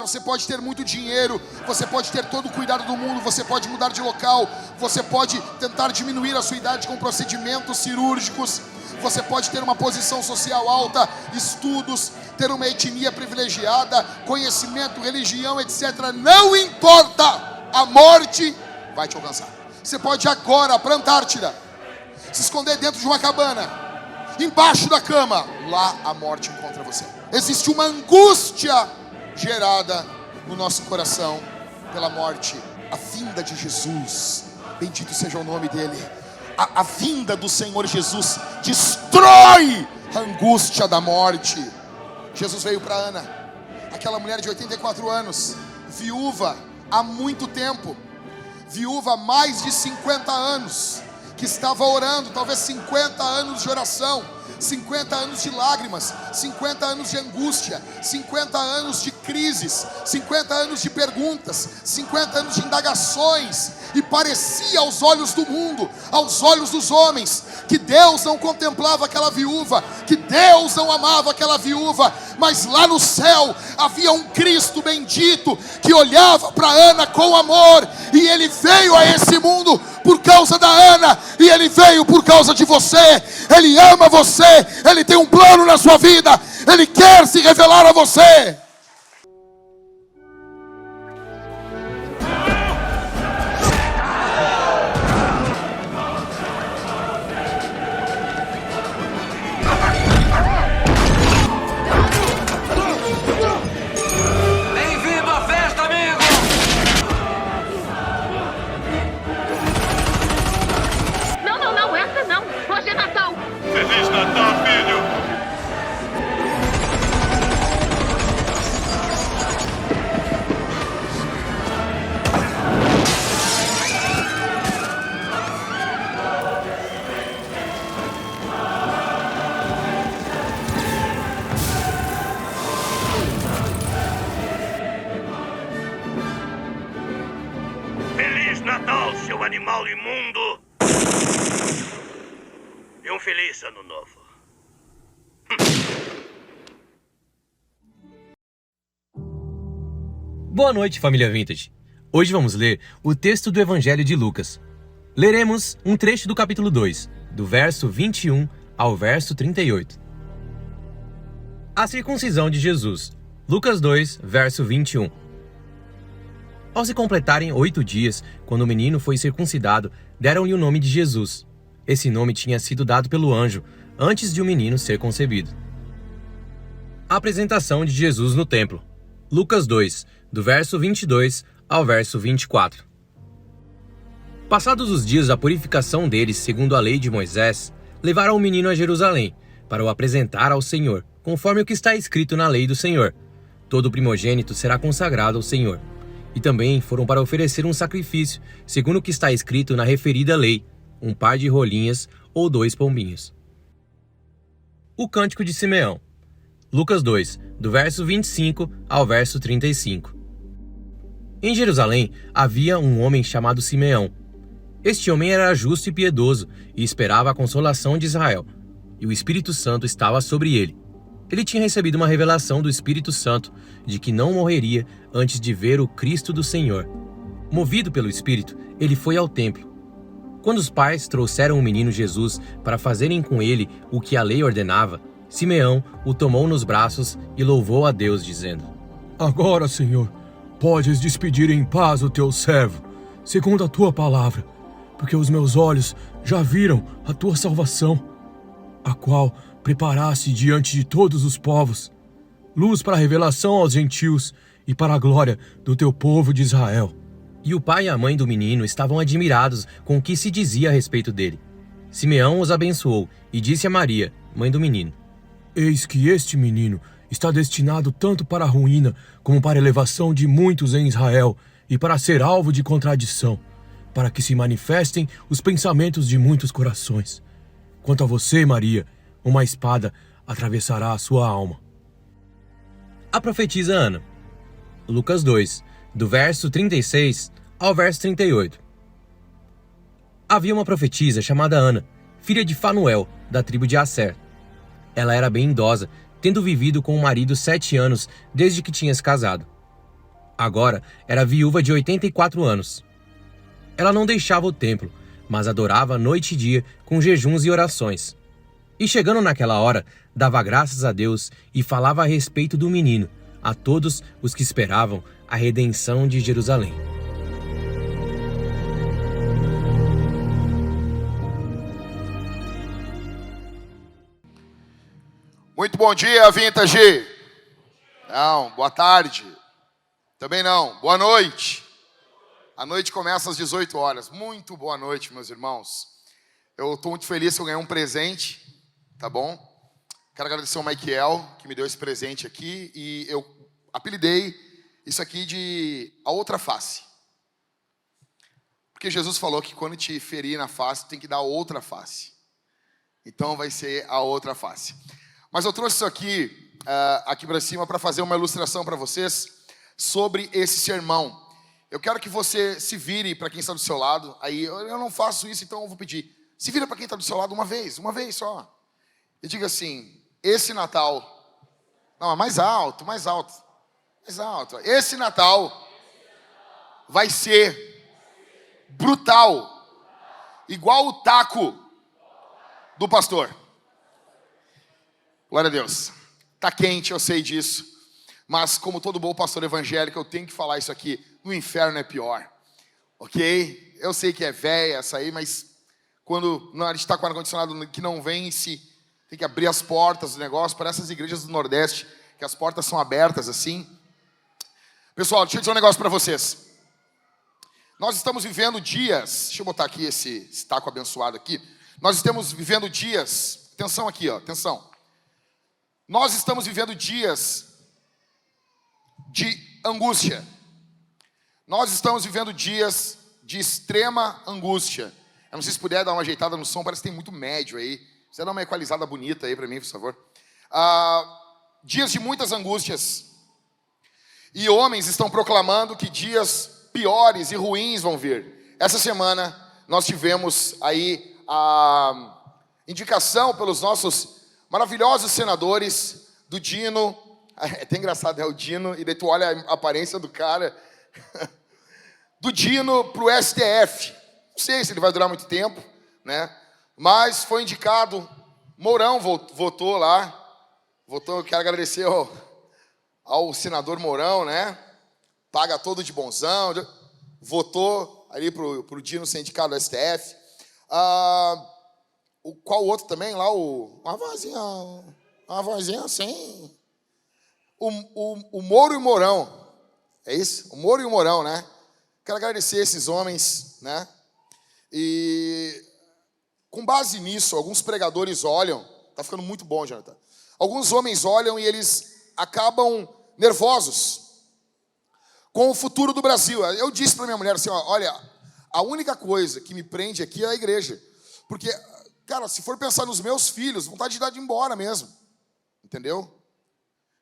Você pode ter muito dinheiro, você pode ter todo o cuidado do mundo, você pode mudar de local, você pode tentar diminuir a sua idade com procedimentos cirúrgicos, você pode ter uma posição social alta, estudos, ter uma etnia privilegiada, conhecimento, religião, etc. Não importa, a morte vai te alcançar. Você pode ir agora para a Antártida, se esconder dentro de uma cabana, embaixo da cama, lá a morte encontra você. Existe uma angústia gerada no nosso coração pela morte, a vinda de Jesus, bendito seja o nome dele. A vinda do Senhor Jesus destrói a angústia da morte. Jesus veio para Ana, aquela mulher de 84 anos, viúva há muito tempo, viúva há mais de 50 anos, que estava orando, talvez 50 anos de oração, 50 anos de lágrimas, 50 anos de angústia, 50 anos de crises, 50 anos de perguntas, 50 anos de indagações, e parecia aos olhos do mundo, aos olhos dos homens, que Deus não contemplava aquela viúva, que Deus não amava aquela viúva, mas lá no céu havia um Cristo bendito que olhava para Ana com amor, e ele veio a esse mundo por causa da Ana, e ele veio por causa de você. Ele ama você, ele tem um plano na sua vida, ele quer se revelar a você. Bem-vindo à festa, amigo! Não, essa não. Hoje é Natal. Feliz Natal, filho! Feliz Natal, seu animal imundo! E um feliz ano novo. Boa noite, família Vintage. Hoje vamos ler o texto do Evangelho de Lucas. Leremos um trecho do capítulo 2, do verso 21 ao verso 38. A circuncisão de Jesus. Lucas 2, verso 21. Ao se completarem 8 dias, quando o menino foi circuncidado, deram-lhe o nome de Jesus. Esse nome tinha sido dado pelo anjo, antes de o menino ser concebido. A apresentação de Jesus no templo. Lucas 2, do verso 22 ao verso 24. Passados os dias da purificação deles, segundo a lei de Moisés, levaram o menino a Jerusalém, para o apresentar ao Senhor, conforme o que está escrito na lei do Senhor. Todo primogênito será consagrado ao Senhor. E também foram para oferecer um sacrifício, segundo o que está escrito na referida lei, um par de rolinhas ou 2 pombinhos. O Cântico de Simeão. Lucas 2, do verso 25 ao verso 35. Em Jerusalém havia um homem chamado Simeão. Este homem era justo e piedoso e esperava a consolação de Israel, e o Espírito Santo estava sobre ele. Ele tinha recebido uma revelação do Espírito Santo de que não morreria antes de ver o Cristo do Senhor. Movido pelo Espírito, ele foi ao templo. Quando os pais trouxeram o menino Jesus para fazerem com ele o que a lei ordenava, Simeão o tomou nos braços e louvou a Deus, dizendo: Agora, Senhor, podes despedir em paz o teu servo, segundo a tua palavra, porque os meus olhos já viram a tua salvação, a qual preparaste diante de todos os povos, luz para a revelação aos gentios e para a glória do teu povo de Israel. E o pai e a mãe do menino estavam admirados com o que se dizia a respeito dele. Simeão os abençoou e disse a Maria, mãe do menino: Eis que este menino está destinado tanto para a ruína como para a elevação de muitos em Israel e para ser alvo de contradição, para que se manifestem os pensamentos de muitos corações. Quanto a você, Maria, uma espada atravessará a sua alma. A profetisa Ana. Lucas 2, do verso 36 ao verso 38. Havia uma profetisa chamada Ana, filha de Fanuel, da tribo de Asser. Ela era bem idosa, tendo vivido com o marido 7 anos desde que tinha se casado. Agora era viúva de 84 anos. Ela não deixava o templo, mas adorava noite e dia com jejuns e orações. E chegando naquela hora, dava graças a Deus e falava a respeito do menino a todos os que esperavam a redenção de Jerusalém. Muito bom dia, Vintage. Não, boa tarde. Também não, boa noite. A noite começa às 18 horas. Muito boa noite, meus irmãos. Eu estou muito feliz que eu ganhei um presente, tá bom? Quero agradecer ao Michael, que me deu esse presente aqui. E eu apelidei isso aqui de a outra face. Porque Jesus falou que quando te ferir na face, tem que dar outra face. Então vai ser a outra face. Mas eu trouxe isso aqui, aqui para cima, para fazer uma ilustração para vocês sobre esse sermão. Eu quero que você se vire para quem está do seu lado. Aí eu não faço isso, então eu vou pedir. Se vira para quem está do seu lado uma vez só. E diga assim: esse Natal. Não, mais alto. Esse Natal vai ser brutal, igual o taco do pastor. Glória a Deus. Tá quente, eu sei disso. Mas como todo bom pastor evangélico, eu tenho que falar isso aqui. No inferno é pior. Ok? Eu sei que é véia essa aí, mas quando a gente está com ar-condicionado que não vence, tem que abrir as portas do negócio. Parece as igrejas do Nordeste, que as portas são abertas assim. Pessoal, deixa eu dizer um negócio para vocês. Nós estamos vivendo dias... Deixa eu botar aqui esse taco abençoado aqui. Nós estamos vivendo dias... Atenção aqui, ó, atenção. Nós estamos vivendo dias de angústia. Nós estamos vivendo dias de extrema angústia. Eu não sei se puder dar uma ajeitada no som, parece que tem muito médio aí. Você dá uma equalizada bonita aí para mim, por favor. Dias de muitas angústias. E homens estão proclamando que dias piores e ruins vão vir. Essa semana nós tivemos aí a indicação pelos nossos maravilhosos senadores do Dino. É até engraçado, é o Dino, e daí tu olha a aparência do cara. Do Dino para o STF. Não sei se ele vai durar muito tempo, né? Mas foi indicado. Mourão votou lá. Eu quero agradecer ao senador Mourão, né? Paga todo de bonzão. Votou ali para o Dino ser indicado ao STF. Qual outro também lá? Uma vozinha assim. O Moro e o Mourão. É isso? O Moro e o Mourão, né? Quero agradecer esses homens, né? E com base nisso, alguns pregadores olham. Tá ficando muito bom, Jonathan. Alguns homens olham e eles acabam nervosos com o futuro do Brasil. Eu disse para minha mulher assim, olha, a única coisa que me prende aqui é a igreja. Porque, cara, se for pensar nos meus filhos, vontade de dar de embora mesmo. Entendeu?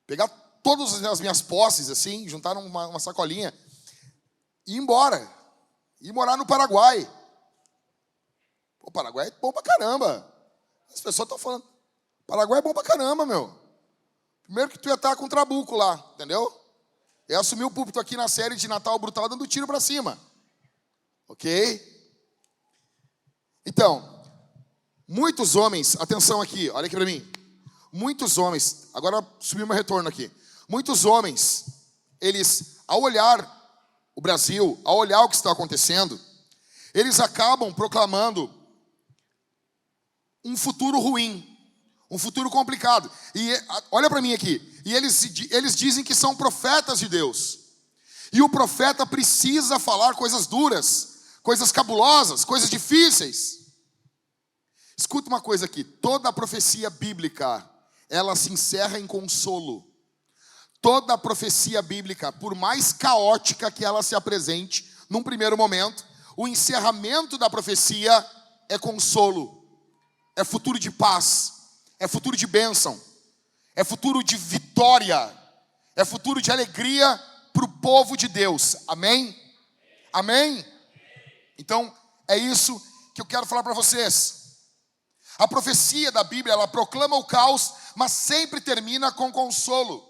Pegar todas as minhas posses, assim, juntar numa sacolinha e ir embora. E morar no Paraguai. O Paraguai é bom pra caramba. As pessoas estão falando, Paraguai é bom pra caramba, meu. Primeiro que tu ia estar com o trabuco lá, entendeu? Eu assumi o púlpito aqui na série de Natal Brutal dando tiro pra cima. Ok? Então, muitos homens, atenção aqui, olha aqui pra mim. Muitos homens, agora subiu meu retorno aqui. Muitos homens, eles, ao olhar o Brasil, ao olhar o que está acontecendo, eles acabam proclamando um futuro ruim, um futuro complicado. E olha para mim aqui, e eles dizem que são profetas de Deus. E o profeta precisa falar coisas duras, coisas cabulosas, coisas difíceis. Escuta uma coisa aqui, toda a profecia bíblica, ela se encerra em consolo. Toda a profecia bíblica, por mais caótica que ela se apresente, num primeiro momento, o encerramento da profecia é consolo, é futuro de paz, é futuro de bênção, é futuro de vitória, é futuro de alegria para o povo de Deus. Amém? Amém? Então, é isso que eu quero falar para vocês. A profecia da Bíblia, ela proclama o caos, mas sempre termina com consolo.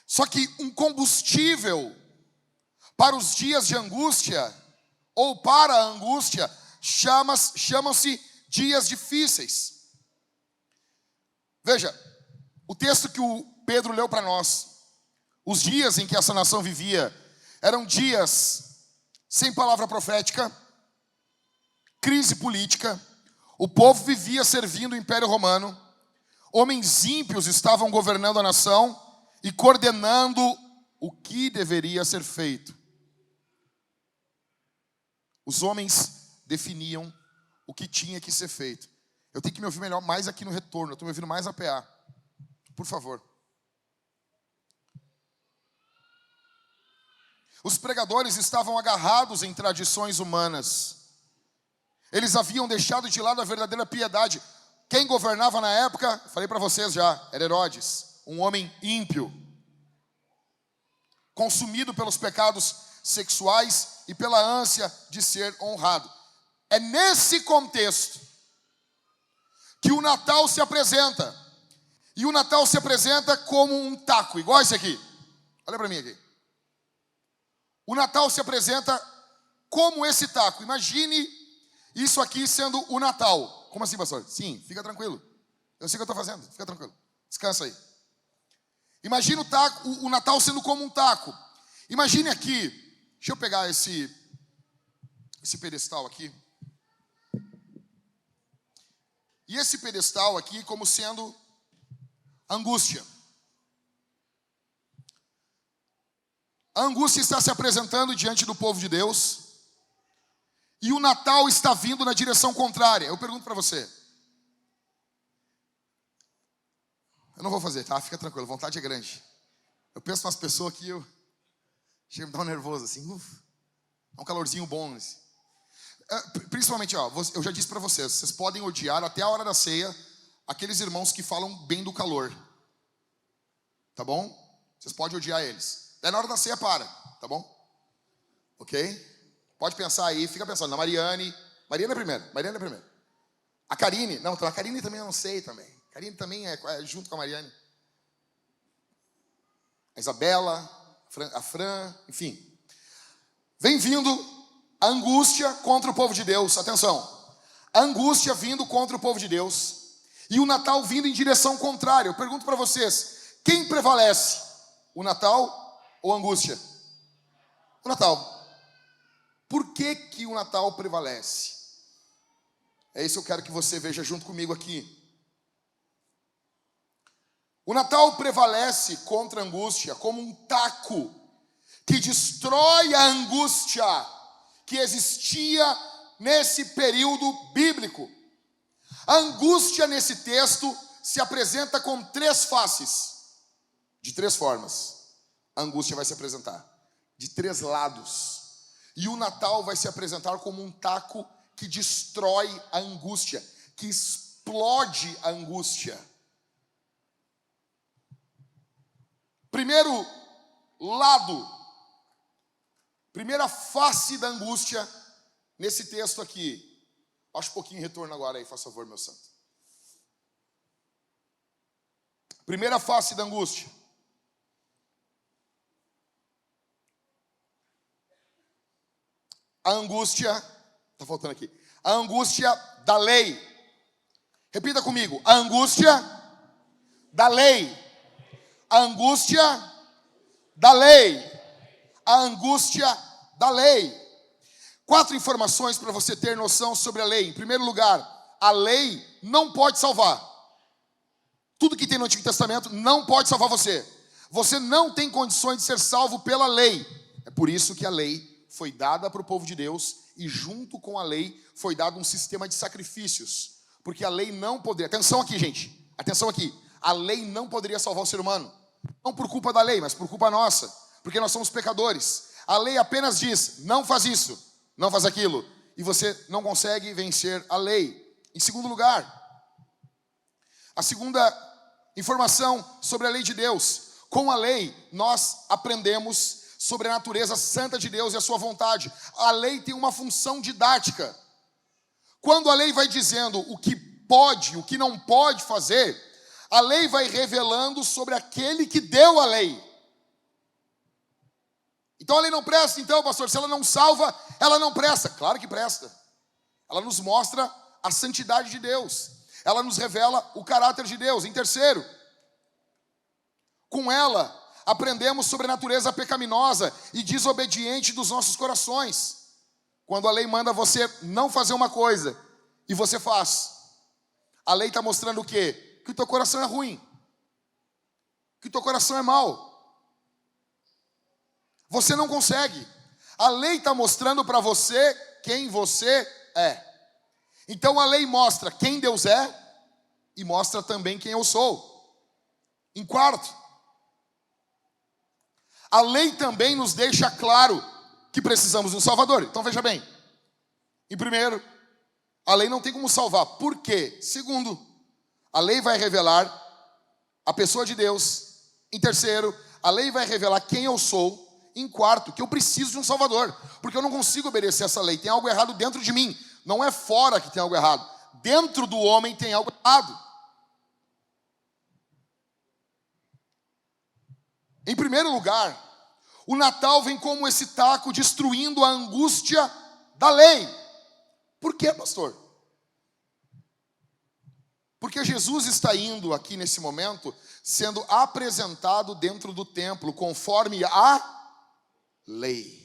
Só que um combustível para os dias de angústia, ou para a angústia, chamam-se dias difíceis. Veja, o texto que o Pedro leu para nós, os dias em que essa nação vivia, eram dias sem palavra profética, crise política, o povo vivia servindo o Império Romano, homens ímpios estavam governando a nação e coordenando o que deveria ser feito. Os homens definiam o que tinha que ser feito. Eu tenho que me ouvir melhor mais aqui no retorno, eu estou me ouvindo mais a PA. Por favor. Os pregadores estavam agarrados em tradições humanas. Eles haviam deixado de lado a verdadeira piedade. Quem governava na época, falei para vocês já, era Herodes, um homem ímpio, consumido pelos pecados sexuais e pela ânsia de ser honrado. É nesse contexto que o Natal se apresenta. E o Natal se apresenta como um taco, igual esse aqui. Olha para mim aqui. O Natal se apresenta como esse taco. Imagine isso aqui sendo o Natal. Como assim, pastor? Sim, fica tranquilo. Eu sei o que eu estou fazendo, fica tranquilo. Descansa aí. Imagine o Natal sendo como um taco. Imagine aqui, deixa eu pegar esse pedestal aqui. E esse pedestal aqui como sendo angústia. A angústia está se apresentando diante do povo de Deus. E o Natal está vindo na direção contrária. Eu pergunto para você. Eu não vou fazer, tá? Fica tranquilo, vontade é grande. Eu penso nas pessoas que chega a me dar um nervoso assim. É um calorzinho bom. Assim. Principalmente, eu já disse para vocês podem odiar até a hora da ceia aqueles irmãos que falam bem do calor. Tá bom? Vocês podem odiar eles. Daí na hora da ceia para, tá bom? Ok? Pode pensar aí, fica pensando na Mariane. Mariane é primeiro. A Karine, não, a Karine também eu não sei também. A Karine também é junto com a Mariane. A Isabela, a Fran, enfim. Vem vindo a angústia contra o povo de Deus. Atenção. A angústia vindo contra o povo de Deus. E o Natal vindo em direção contrária. Eu pergunto para vocês, quem prevalece? O Natal ou a angústia? O Natal. Por que o Natal prevalece? É isso que eu quero que você veja junto comigo aqui. O Natal prevalece contra a angústia como um taco que destrói a angústia que existia nesse período bíblico. A angústia nesse texto se apresenta com 3 faces, de 3 formas. A angústia vai se apresentar de 3 lados. E o Natal vai se apresentar como um taco que destrói a angústia, que explode a angústia. Primeiro lado, primeira face da angústia nesse texto aqui. Acho um pouquinho retorno agora aí, faz favor, meu santo. Primeira face da angústia. A angústia, tá faltando aqui. A angústia da lei. Repita comigo. A angústia da lei. A angústia da lei. A angústia da lei. 4 informações para você ter noção sobre a lei. Em primeiro lugar, a lei não pode salvar. Tudo que tem no Antigo Testamento não pode salvar você. Você não tem condições de ser salvo pela lei. É por isso que a lei foi dada para o povo de Deus e junto com a lei foi dado um sistema de sacrifícios. Porque a lei não poderia... Atenção aqui, gente. Atenção aqui. A lei não poderia salvar o ser humano. Não por culpa da lei, mas por culpa nossa. Porque nós somos pecadores. A lei apenas diz, não faz isso, não faz aquilo. E você não consegue vencer a lei. Em segundo lugar, a segunda informação sobre a lei de Deus. Com a lei, nós aprendemos sobre a natureza santa de Deus e a sua vontade. A lei tem uma função didática. Quando a lei vai dizendo o que pode, o que não pode fazer, a lei vai revelando sobre aquele que deu a lei. Então a lei não presta, então, pastor, se ela não salva, ela não presta. Claro que presta. Ela nos mostra a santidade de Deus. Ela nos revela o caráter de Deus. Em terceiro, com ela aprendemos sobre a natureza pecaminosa e desobediente dos nossos corações. Quando a lei manda você não fazer uma coisa e você faz, a lei está mostrando o quê? Que o teu coração é ruim, que o teu coração é mau. Você não consegue. A lei está mostrando para você quem você é. Então a lei mostra quem Deus é e mostra também quem eu sou. Em quarto, a lei também nos deixa claro que precisamos de um Salvador. Então veja bem. Em primeiro, a lei não tem como salvar. Por quê? Segundo, a lei vai revelar a pessoa de Deus. Em terceiro, a lei vai revelar quem eu sou. Em quarto, que eu preciso de um Salvador, porque eu não consigo obedecer essa lei. Tem algo errado dentro de mim. Não é fora que tem algo errado. Dentro do homem tem algo errado. Em primeiro lugar, o Natal vem como esse taco destruindo a angústia da lei. Por quê, pastor? Porque Jesus está indo aqui nesse momento, sendo apresentado dentro do templo, conforme a lei.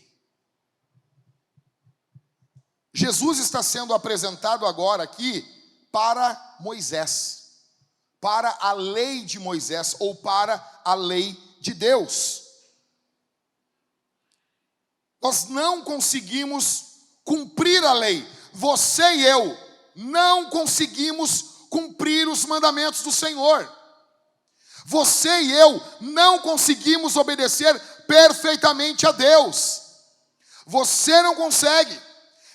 Jesus está sendo apresentado agora aqui para Moisés, para a lei de Moisés ou para a lei de Deus. Nós não conseguimos cumprir a lei. Você e eu não conseguimos cumprir os mandamentos do Senhor. Você e eu não conseguimos obedecer perfeitamente a Deus. Você não consegue.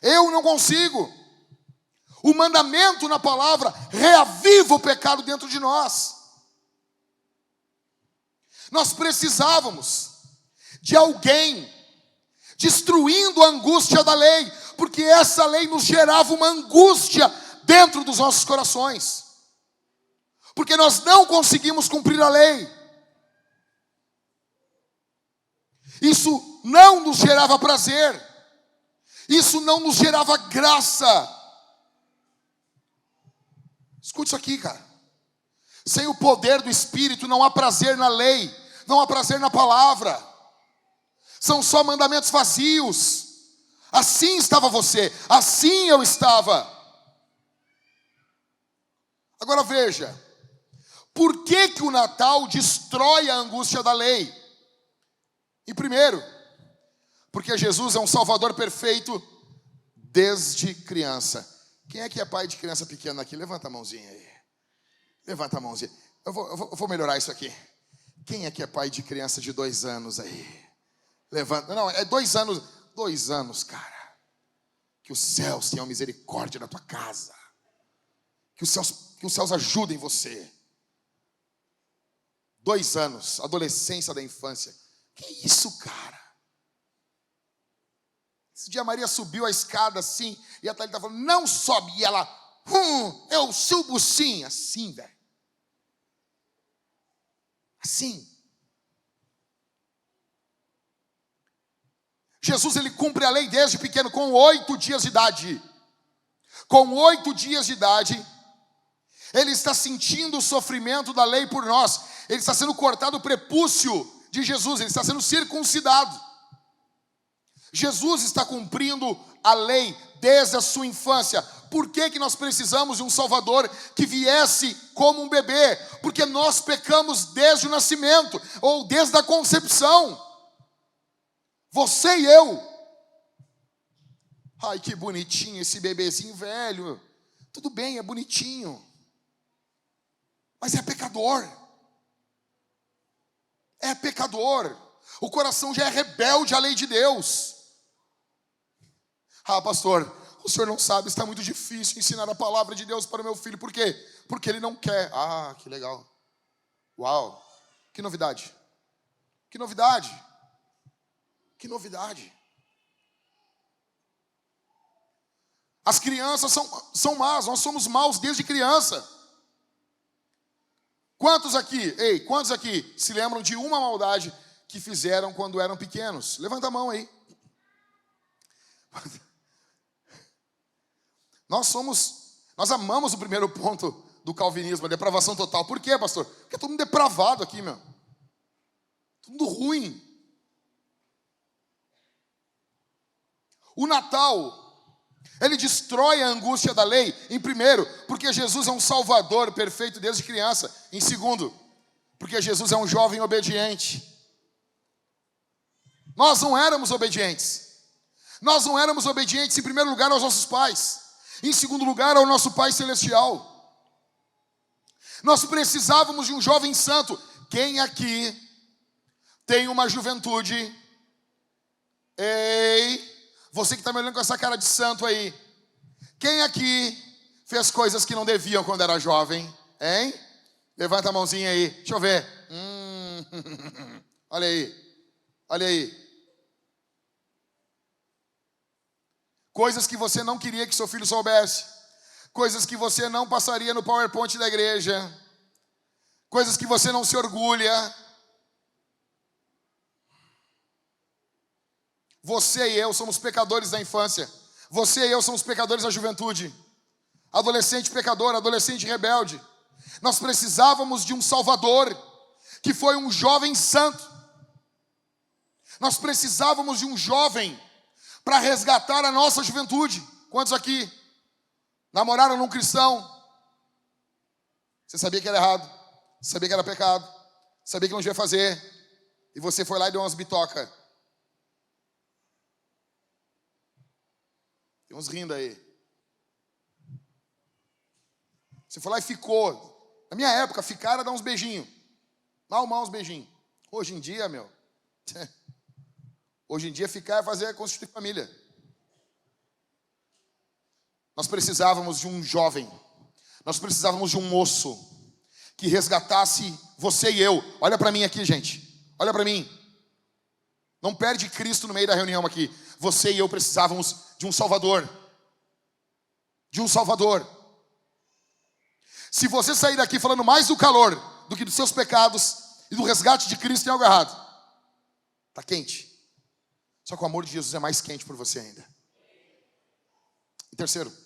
Eu não consigo. O mandamento na palavra reaviva o pecado dentro de nós. Nós precisávamos de alguém destruindo a angústia da lei, porque essa lei nos gerava uma angústia dentro dos nossos corações. Porque nós não conseguimos cumprir a lei. Isso não nos gerava prazer. Isso não nos gerava graça. Escute isso aqui, cara. Sem o poder do Espírito não há prazer na lei, não há prazer na palavra. São só mandamentos vazios. Assim estava você, assim eu estava. Agora veja, por que que o Natal destrói a angústia da lei? E primeiro, porque Jesus é um Salvador perfeito desde criança. Quem é que é pai de criança pequena aqui? Levanta a mãozinha aí. Levanta a mãozinha. Eu vou melhorar isso aqui. Quem é que é pai de criança de 2 anos aí? Levanta. Não, é 2 anos. 2 anos, cara. Que os céus tenham misericórdia da tua casa. Que os céus ajudem você. 2 anos, adolescência da infância. Que isso, cara? Esse dia a Maria subiu a escada assim, e a Thalita falou, não sobe. E ela, eu subo sim. Assim, velho. Assim. Jesus, ele cumpre a lei desde pequeno, com 8 dias de idade. Com 8 dias de idade, ele está sentindo o sofrimento da lei por nós. Ele está sendo cortado o prepúcio de Jesus, ele está sendo circuncidado. Jesus está cumprindo a lei desde a sua infância. Por que que nós precisamos de um Salvador que viesse como um bebê? Porque nós pecamos desde o nascimento, ou desde a concepção. Você e eu. Ai, que bonitinho esse bebezinho velho. Tudo bem, é bonitinho. Mas é pecador. É pecador. O coração já é rebelde à lei de Deus. Ah, pastor, o senhor não sabe, está muito difícil ensinar a palavra de Deus para o meu filho. Por quê? Porque ele não quer. Ah, que legal. Uau, que novidade. Que novidade. Que novidade. As crianças são más, nós somos maus desde criança. Quantos aqui se lembram de uma maldade que fizeram quando eram pequenos? Levanta a mão aí. Nós amamos o primeiro ponto do calvinismo, a depravação total. Por quê, pastor? Porque é todo mundo depravado aqui, meu. Tudo ruim. O Natal, ele destrói a angústia da lei, em primeiro, porque Jesus é um salvador perfeito desde criança. Em segundo, porque Jesus é um jovem obediente. Nós não éramos obedientes. Nós não éramos obedientes, em primeiro lugar, aos nossos pais. Em segundo lugar, ao nosso Pai Celestial. Nós precisávamos de um jovem santo. Quem aqui tem uma juventude? Ei, você que está me olhando com essa cara de santo aí. Quem aqui fez coisas que não deviam quando era jovem? Hein? Levanta a mãozinha aí. Deixa eu ver. Olha aí. Olha aí. Coisas que você não queria que seu filho soubesse. Coisas que você não passaria no PowerPoint da igreja. Coisas que você não se orgulha. Você e eu somos pecadores da infância. Você e eu somos pecadores da juventude. Adolescente pecador, adolescente rebelde. Nós precisávamos de um Salvador, que foi um jovem santo. Nós precisávamos de um jovem para resgatar a nossa juventude. Quantos aqui namoraram num cristão? Você sabia que era errado, sabia que era pecado, sabia que não devia fazer, e você foi lá e deu umas bitocas. Tem uns rindo aí. Você foi lá e ficou. Na minha época, ficar era dar uns beijinhos. Mal uns beijinhos. Hoje em dia, meu... Hoje em dia, ficar é fazer constituir família. Nós precisávamos de um jovem. Nós precisávamos de um moço que resgatasse você e eu. Olha para mim aqui, gente. Olha para mim. Não perde Cristo no meio da reunião aqui. Você e eu precisávamos de um Salvador. De um Salvador. Se você sair daqui falando mais do calor do que dos seus pecados e do resgate de Cristo, tem algo errado. Está quente. Só que o amor de Jesus é mais quente por você ainda. E terceiro.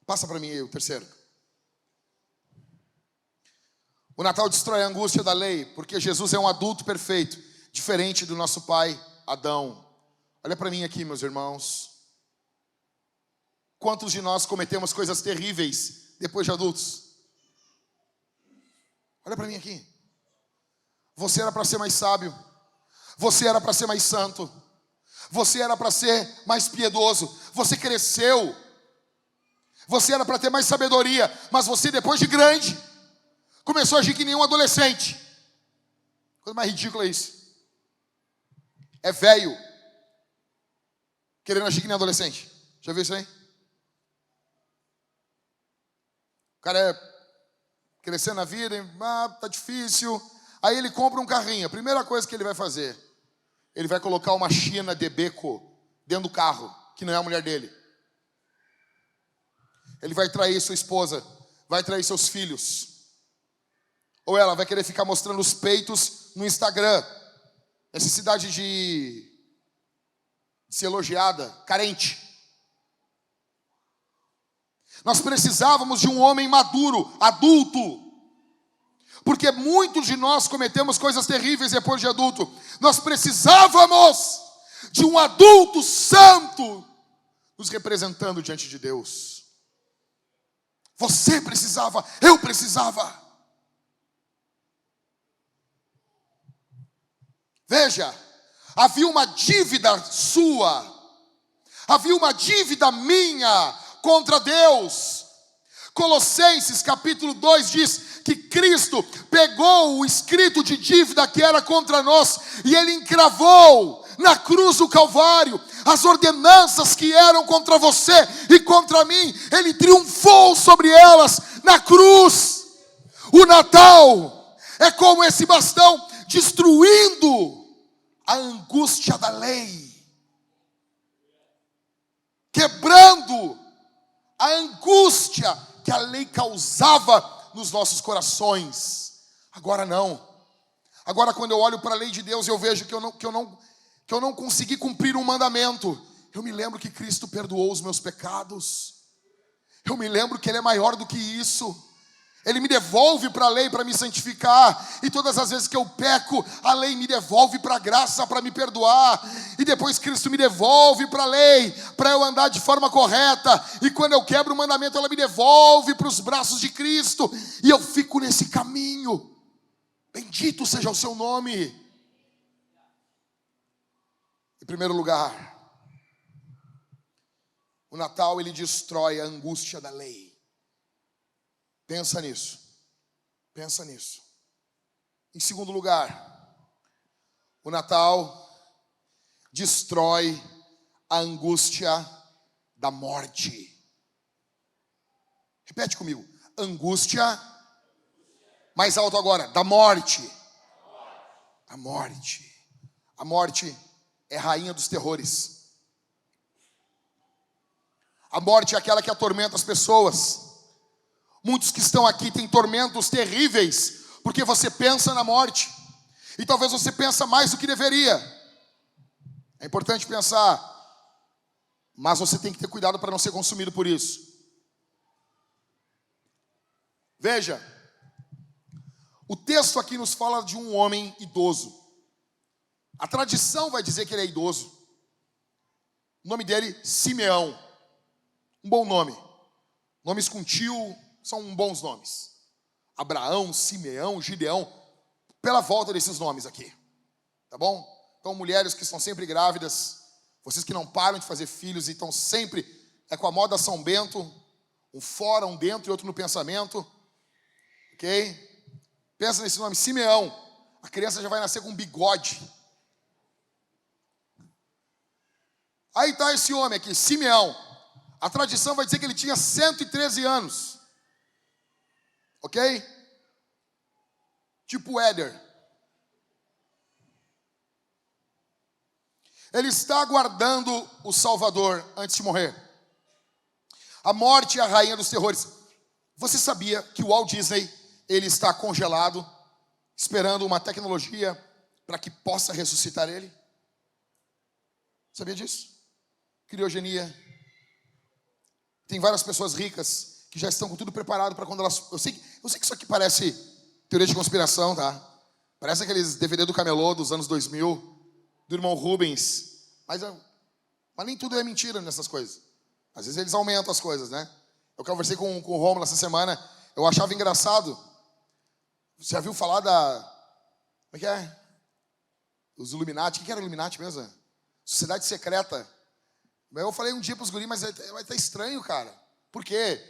Passa para mim aí o terceiro. O Natal destrói a angústia da lei, porque Jesus é um adulto perfeito, diferente do nosso pai Adão. Olha para mim aqui, meus irmãos. Quantos de nós cometemos coisas terríveis depois de adultos? Olha para mim aqui. Você era para ser mais sábio. Você era para ser mais santo. Você era para ser mais piedoso. Você cresceu. Você era para ter mais sabedoria. Mas você, depois de grande, começou a agir que nem um adolescente. Coisa mais ridícula é isso. É velho querendo agir que nem adolescente. Já viu isso aí? O cara é crescendo na vida, tá difícil. Aí ele compra um carrinho. A primeira coisa que ele vai fazer, ele vai colocar uma China de beco dentro do carro, que não é a mulher dele. Ele vai trair sua esposa, vai trair seus filhos. Ou ela vai querer ficar mostrando os peitos no Instagram. Necessidade de ser elogiada, carente. Nós precisávamos de um homem maduro, adulto. Porque muitos de nós cometemos coisas terríveis depois de adulto. Nós precisávamos de um adulto santo nos representando diante de Deus. Você precisava, eu precisava. Veja, havia uma dívida sua, havia uma dívida minha contra Deus. Colossenses capítulo 2 diz que Cristo pegou o escrito de dívida que era contra nós e Ele encravou na cruz do Calvário as ordenanças que eram contra você e contra mim. Ele triunfou sobre elas na cruz. O Natal é como esse bastão destruindo a angústia da lei, quebrando a angústia que a lei causava nos nossos corações. Agora não. Agora, quando eu olho para a lei de Deus, eu vejo que eu não consegui cumprir um mandamento. Eu me lembro que Cristo perdoou os meus pecados. Eu me lembro que Ele é maior do que isso. Ele me devolve para a lei para me santificar. E todas as vezes que eu peco, a lei me devolve para a graça para me perdoar. E depois Cristo me devolve para a lei para eu andar de forma correta. E quando eu quebro o mandamento, ela me devolve para os braços de Cristo. E eu fico nesse caminho. Bendito seja o seu nome. Em primeiro lugar, o Natal ele destrói a angústia da lei. Pensa nisso. Pensa nisso. Em segundo lugar, o Natal destrói a angústia da morte. Repete comigo. Angústia. Mais alto agora. Da morte. A morte. A morte é rainha dos terrores. A morte é aquela que atormenta as pessoas. Muitos que estão aqui têm tormentos terríveis, porque você pensa na morte. E talvez você pensa mais do que deveria. É importante pensar, mas você tem que ter cuidado para não ser consumido por isso. Veja, o texto aqui nos fala de um homem idoso. A tradição vai dizer que ele é idoso. O nome dele, Simeão. Um bom nome. Nomes com tio são bons nomes. Abraão, Simeão, Gideão. Pela volta desses nomes aqui. Tá bom? Então, mulheres que estão sempre grávidas, vocês que não param de fazer filhos e estão sempre com a moda São Bento, um fora, um dentro e outro no pensamento. Ok? Pensa nesse nome, Simeão. A criança já vai nascer com bigode. Aí está esse homem aqui, Simeão. A tradição vai dizer que ele tinha 113 anos. Ok? Tipo Éder. Ele está aguardando o Salvador antes de morrer. A morte é a rainha dos terrores. Você sabia que o Walt Disney, ele está congelado, esperando uma tecnologia para que possa ressuscitar ele? Sabia disso? Criogenia. Tem várias pessoas ricas que já estão com tudo preparado para quando elas... Eu sei que isso aqui parece teoria de conspiração, tá? Parece aqueles DVD do Camelô dos anos 2000, do irmão Rubens. Mas nem tudo é mentira nessas coisas. Às vezes eles aumentam as coisas, né? Eu conversei com o Rômulo essa semana. Eu achava engraçado. Você já viu falar da... Como é que é? Os Illuminati. O que era Illuminati mesmo? Sociedade secreta. Eu falei um dia para os guris, mas vai estar estranho, cara. Por quê?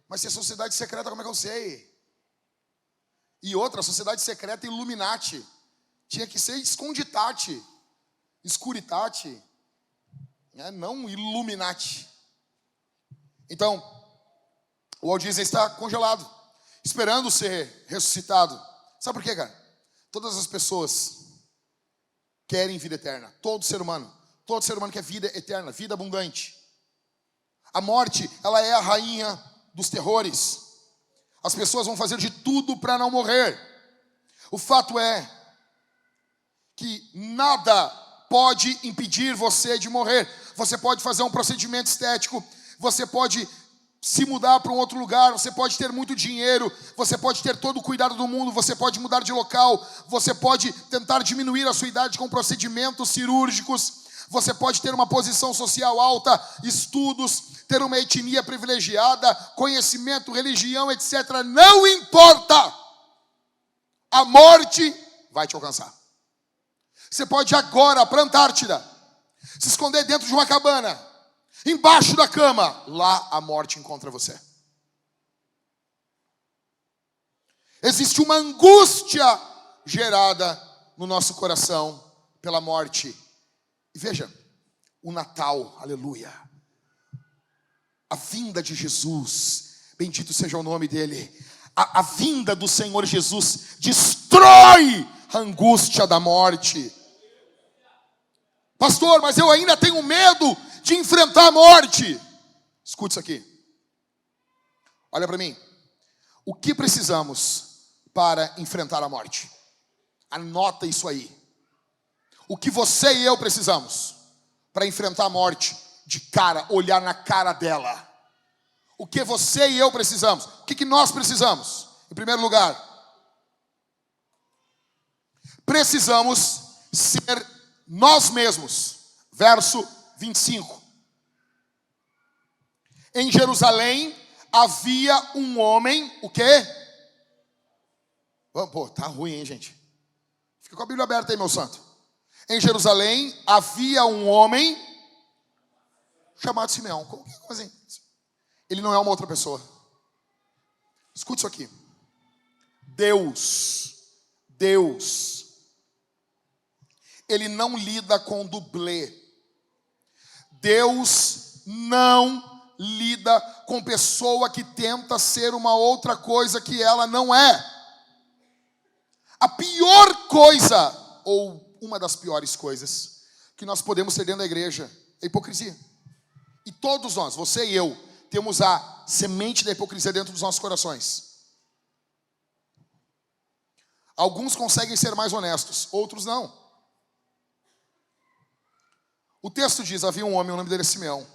Mas se é sociedade secreta, como é que eu sei? E outra, sociedade secreta Illuminati. Tinha que ser esconditate. Escuritate. Não Illuminati. Então, o Walt Disney está congelado, esperando ser ressuscitado. Sabe por quê, cara? Todas as pessoas querem vida eterna. Todo ser humano quer vida eterna, vida abundante. A morte, ela é a rainha dos terrores. As pessoas vão fazer de tudo para não morrer. O fato é que nada pode impedir você de morrer. Você pode fazer um procedimento estético, você pode se mudar para um outro lugar, você pode ter muito dinheiro, você pode ter todo o cuidado do mundo, você pode mudar de local, você pode tentar diminuir a sua idade com procedimentos cirúrgicos, você pode ter uma posição social alta, estudos, ter uma etnia privilegiada, conhecimento, religião, etc. Não importa. A morte vai te alcançar. Você pode ir agora para a Antártida, se esconder dentro de uma cabana, embaixo da cama. Lá a morte encontra você. Existe uma angústia gerada no nosso coração pela morte. E veja, o Natal, aleluia, a vinda de Jesus, bendito seja o nome dele, a vinda do Senhor Jesus destrói a angústia da morte. Pastor, mas eu ainda tenho medo de enfrentar a morte. Escute isso aqui. Olha para mim. O que precisamos para enfrentar a morte? Anota isso aí. O que você e eu precisamos para enfrentar a morte de cara, olhar na cara dela? O que você e eu precisamos? O que nós precisamos? Em primeiro lugar, precisamos ser nós mesmos. Verso 25. Em Jerusalém havia um homem, o quê? Pô, tá ruim, hein, gente? Fica com a Bíblia aberta aí, meu santo. Em Jerusalém havia um homem chamado Simeão. Como assim? Ele não é uma outra pessoa. Escute isso aqui. Deus, Ele não lida com dublê. Deus não lida com pessoa que tenta ser uma outra coisa que ela não é. A pior coisa, ou uma das piores coisas, que nós podemos ter dentro da igreja é a hipocrisia. E todos nós, você e eu, temos a semente da hipocrisia dentro dos nossos corações. Alguns conseguem ser mais honestos, outros não. O texto diz, havia um homem, o nome dele é Simeão.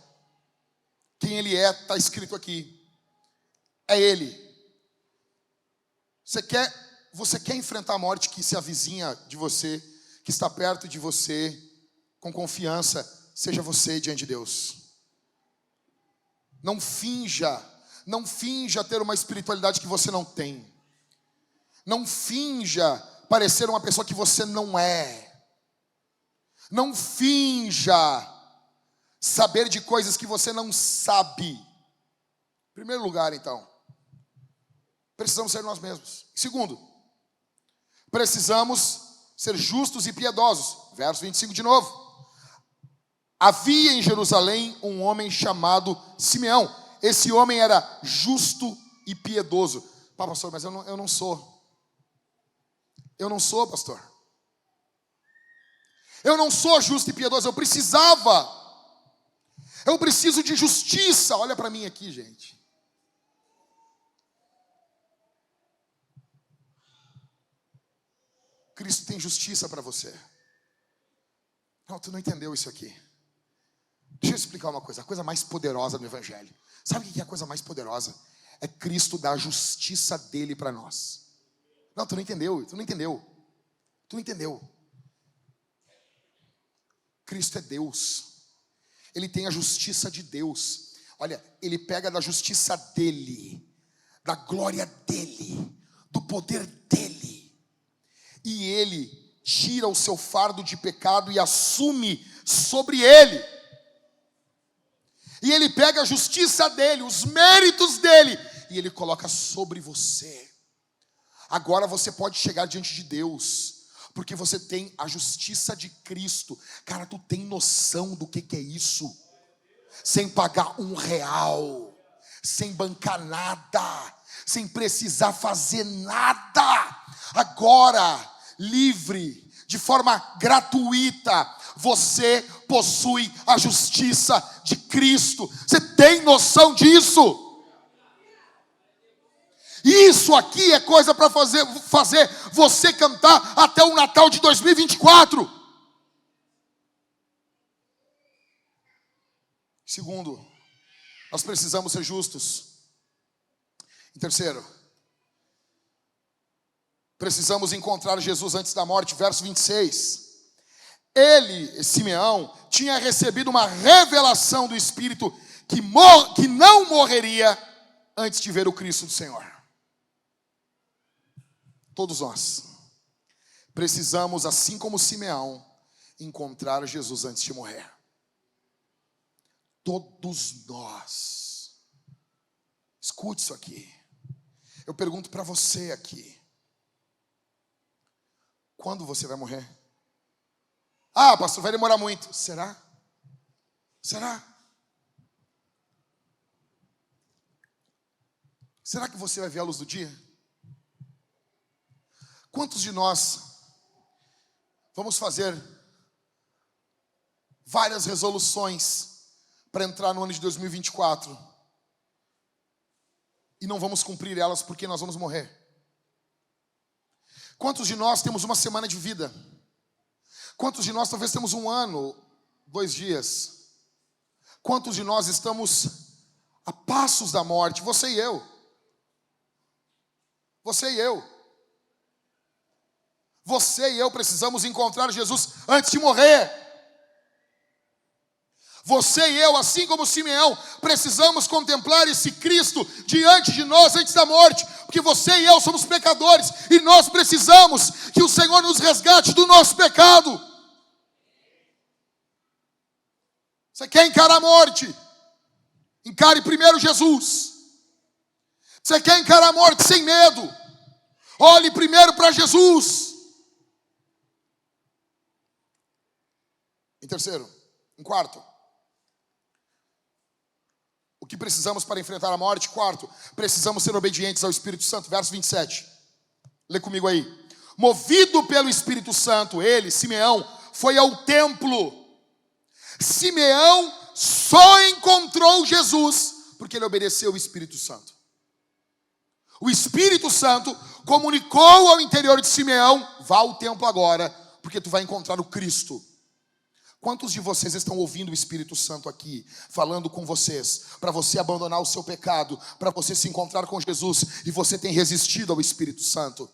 Quem ele é, está escrito aqui. É ele. Você quer enfrentar a morte que se avizinha de você, que está perto de você, com confiança, seja você diante de Deus. Não finja ter uma espiritualidade que você não tem. Não finja parecer uma pessoa que você não é. Não finja saber de coisas que você não sabe. Em primeiro lugar, então, precisamos ser nós mesmos. Segundo, precisamos ser justos e piedosos. Verso 25 de novo. Havia em Jerusalém um homem chamado Simeão. Esse homem era justo e piedoso. Pá, pastor, mas eu não sou. Eu não sou, pastor. Eu não sou justo e piedoso. Eu preciso de justiça. Olha para mim aqui, gente. Cristo tem justiça para você. Não, tu não entendeu isso aqui. Deixa eu explicar uma coisa. A coisa mais poderosa do Evangelho. Sabe o que é a coisa mais poderosa? É Cristo dar a justiça dele para nós. Não, tu não entendeu. Tu não entendeu. Cristo é Deus. Ele tem a justiça de Deus. Olha, ele pega da justiça dele, da glória dele, do poder dele, e ele tira o seu fardo de pecado e assume sobre ele. E ele pega a justiça dele, os méritos dele, e ele coloca sobre você. Agora você pode chegar diante de Deus, porque você tem a justiça de Cristo. Cara, tu tem noção do que é isso? Sem pagar R$1, sem bancar nada, sem precisar fazer nada. Agora, livre, de forma gratuita, você possui a justiça de Cristo. Você tem noção disso? Isso aqui é coisa para fazer você cantar até o Natal de 2024. Segundo, nós precisamos ser justos. Em terceiro, precisamos encontrar Jesus antes da morte. Verso 26. Ele, Simeão, tinha recebido uma revelação do Espírito que não morreria antes de ver o Cristo do Senhor. Todos nós precisamos, assim como Simeão, encontrar Jesus antes de morrer. Todos nós. Escute isso aqui. Eu pergunto para você aqui. Quando você vai morrer? Ah, pastor, vai demorar muito. Será? Será? Será que você vai ver a luz do dia? Quantos de nós vamos fazer várias resoluções para entrar no ano de 2024? e não vamos cumprir elas porque nós vamos morrer. Quantos de nós temos uma semana de vida? Quantos de nós talvez temos um ano, 2 dias? Quantos de nós estamos a passos da morte? Você e eu. Você e eu. Você e eu precisamos encontrar Jesus antes de morrer. Você e eu, assim como Simeão, precisamos contemplar esse Cristo diante de nós antes da morte, porque você e eu somos pecadores e nós precisamos que o Senhor nos resgate do nosso pecado. Você quer encarar a morte? Encare primeiro Jesus. Você quer encarar a morte sem medo? Olhe primeiro para Jesus. Em quarto, o que precisamos para enfrentar a morte? Quarto, precisamos ser obedientes ao Espírito Santo. Verso 27. Lê comigo aí. Movido pelo Espírito Santo, ele, Simeão, foi ao templo. Simeão só encontrou Jesus porque ele obedeceu o Espírito Santo. O Espírito Santo comunicou ao interior de Simeão: vá ao templo agora, porque tu vai encontrar o Cristo. Quantos de vocês estão ouvindo o Espírito Santo aqui, falando com vocês, para você abandonar o seu pecado, para você se encontrar com Jesus, e você tem resistido ao Espírito Santo?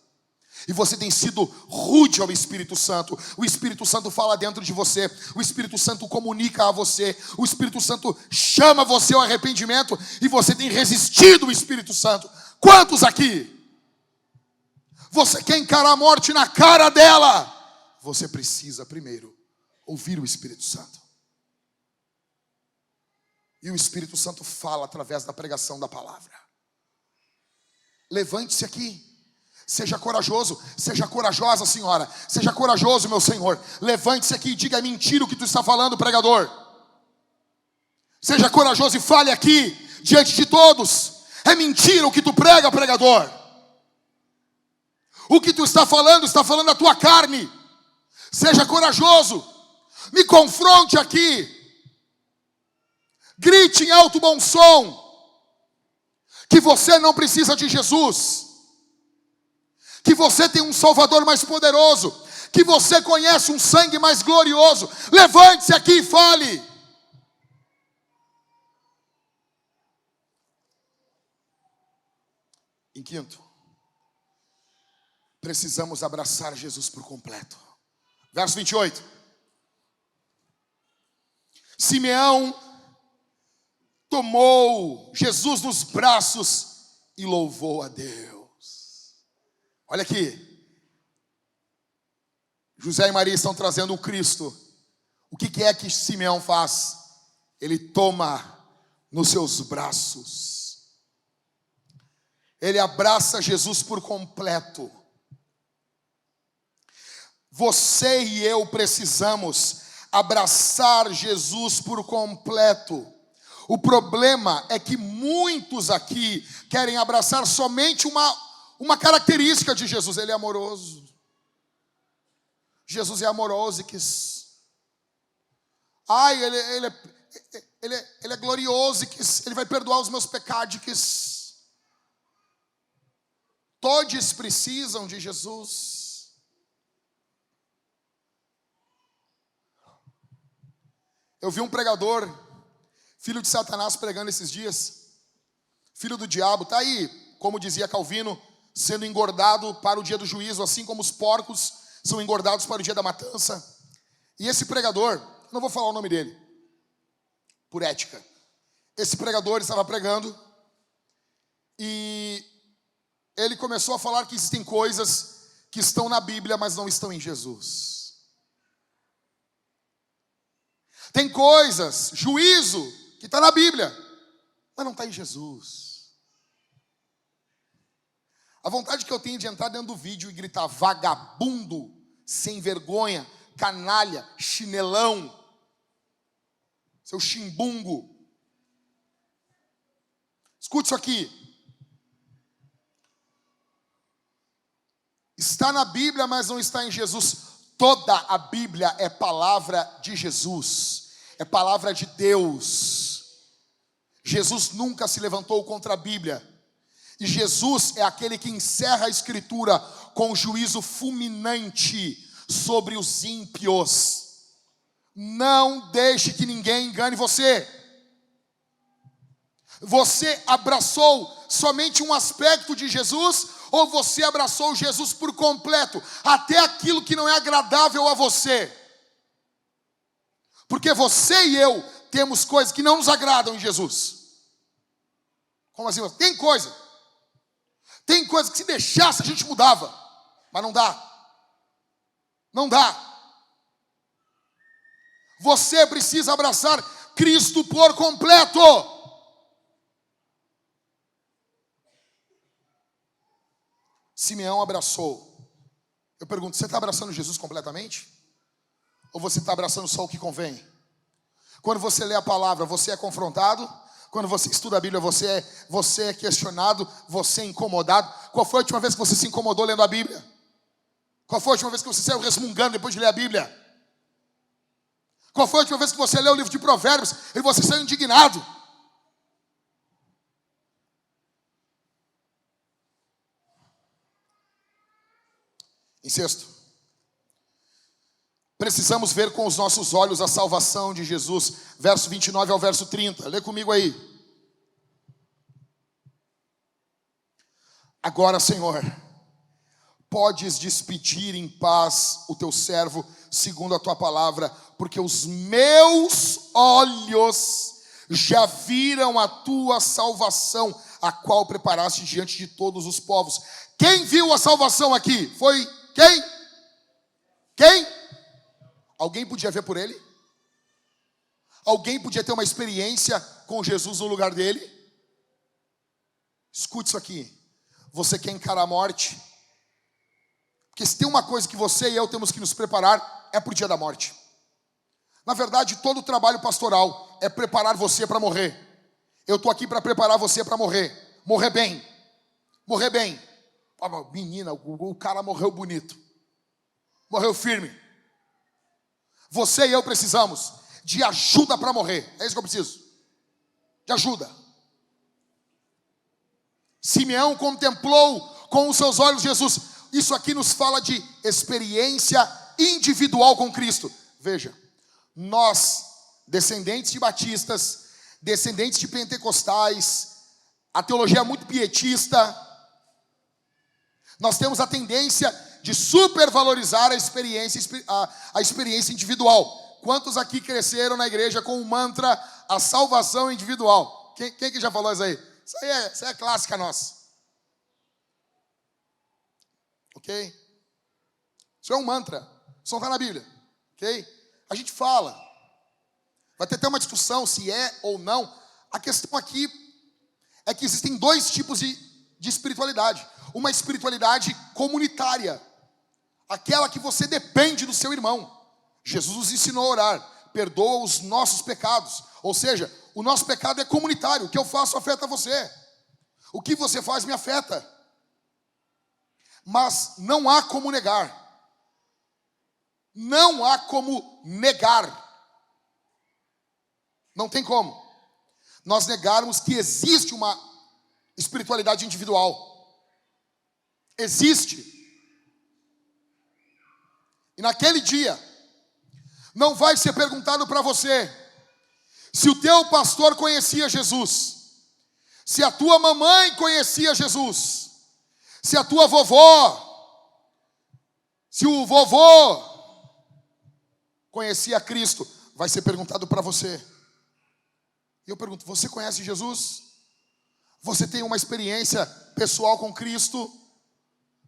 E você tem sido rude ao Espírito Santo. O Espírito Santo fala dentro de você. O Espírito Santo comunica a você. O Espírito Santo chama você ao arrependimento. E você tem resistido ao Espírito Santo. Quantos aqui? Você quer encarar a morte na cara dela? Você precisa primeiro ouvir o Espírito Santo. E o Espírito Santo fala através da pregação da palavra. Levante-se aqui. Seja corajoso, seja corajosa, senhora. Seja corajoso, meu Senhor. Levante-se aqui e diga: é mentira o que tu está falando, pregador. Seja corajoso e fale aqui, diante de todos: é mentira o que tu prega, pregador. O que tu está falando a tua carne. Seja corajoso. Me confronte aqui. Grite em alto bom som que você não precisa de Jesus, que você tem um Salvador mais poderoso, que você conhece um sangue mais glorioso. Levante-se aqui e fale. Em quinto, precisamos abraçar Jesus por completo. Verso 28. Simeão tomou Jesus nos braços e louvou a Deus. Olha aqui. José e Maria estão trazendo o Cristo. O que é que Simeão faz? Ele toma nos seus braços. Ele abraça Jesus por completo. Você e eu precisamos abraçar Jesus por completo. O problema é que muitos aqui querem abraçar somente uma característica de Jesus. Ele é amoroso. Jesus é amoroso e quis. Ai, ele é glorioso e quis. Ele vai perdoar os meus pecados e quis. Todos precisam de Jesus. Eu vi um pregador, filho de Satanás, pregando esses dias. Filho do diabo, está aí, como dizia Calvino, sendo engordado para o dia do juízo, assim como os porcos são engordados para o dia da matança. E esse pregador, não vou falar o nome dele, por ética. Esse pregador estava pregando e ele começou a falar que existem coisas que estão na Bíblia, mas não estão em Jesus. Tem coisas, juízo, que está na Bíblia, mas não está em Jesus. A vontade que eu tenho de entrar dentro do vídeo e gritar: vagabundo, sem vergonha, canalha, chinelão, seu chimbungo. Escute isso aqui. Está na Bíblia, mas não está em Jesus. Toda a Bíblia é palavra de Jesus, é palavra de Deus. Jesus nunca se levantou contra a Bíblia. E Jesus é aquele que encerra a Escritura com juízo fulminante sobre os ímpios. Não deixe que ninguém engane você. Você abraçou somente um aspecto de Jesus, ou você abraçou Jesus por completo, até aquilo que não é agradável a você? Porque você e eu temos coisas que não nos agradam em Jesus. Como assim? Tem coisa que se deixasse a gente mudava, mas não dá. Não dá. Você precisa abraçar Cristo por completo. Simeão abraçou. Eu pergunto, você está abraçando Jesus completamente? Ou você está abraçando só o que convém? Quando você lê a palavra, você é confrontado? Quando você estuda a Bíblia, você é questionado? Você é incomodado? Qual foi a última vez que você se incomodou lendo a Bíblia? Qual foi a última vez que você saiu resmungando depois de ler a Bíblia? Qual foi a última vez que você leu o livro de Provérbios e você saiu indignado? Em sexto, precisamos ver com os nossos olhos a salvação de Jesus. Verso 29 ao verso 30. Lê comigo aí. Agora, Senhor, podes despedir em paz o teu servo, segundo a tua palavra, porque os meus olhos já viram a tua salvação, a qual preparaste diante de todos os povos. Quem viu a salvação aqui? Foi quem? Quem? Alguém podia ver por ele? Alguém podia ter uma experiência com Jesus no lugar dele? Escute isso aqui. Você quer encarar a morte? Porque se tem uma coisa que você e eu temos que nos preparar, é para o dia da morte. Na verdade, todo o trabalho pastoral é preparar você para morrer. Eu estou aqui para preparar você para morrer. Morrer bem. Morrer bem. Menina, o cara morreu bonito. Morreu firme. Você e eu precisamos de ajuda para morrer. É isso que eu preciso. De ajuda. Simeão contemplou com os seus olhos Jesus. Isso aqui nos fala de experiência individual com Cristo. Veja, nós, descendentes de batistas, descendentes de pentecostais, a teologia é muito pietista, nós temos a tendência de supervalorizar a experiência individual. Quantos aqui cresceram na igreja com o mantra, a salvação individual? Quem que já falou isso aí? Isso aí é clássica nossa. Ok? Isso é um mantra. Isso não está na Bíblia. Ok? A gente fala. Vai ter até uma discussão se é ou não. A questão aqui é que existem dois tipos de espiritualidade. Uma espiritualidade comunitária. Aquela que você depende do seu irmão. Jesus nos ensinou a orar. Perdoa os nossos pecados. Ou seja, o nosso pecado é comunitário. O que eu faço afeta você. O que você faz me afeta. Mas não há como negar. Não há como negar. Não tem como. Nós negarmos que existe uma espiritualidade individual. Existe. E naquele dia, não vai ser perguntado para você se o teu pastor conhecia Jesus, se a tua mamãe conhecia Jesus, se a tua vovó, se o vovô conhecia Cristo. Vai ser perguntado para você. E eu pergunto, você conhece Jesus? Você tem uma experiência pessoal com Cristo?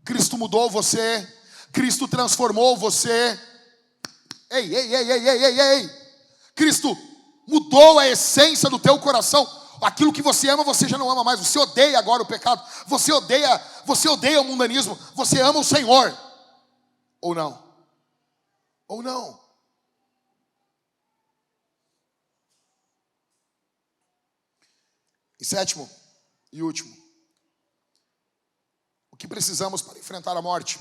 Cristo mudou você? Cristo transformou você? Ei. Cristo mudou a essência do teu coração. Aquilo que você ama, você já não ama mais. Você odeia agora o pecado. Você odeia o mundanismo. Você ama o Senhor. Ou não? Ou não? E sétimo e último. O que precisamos para enfrentar a morte?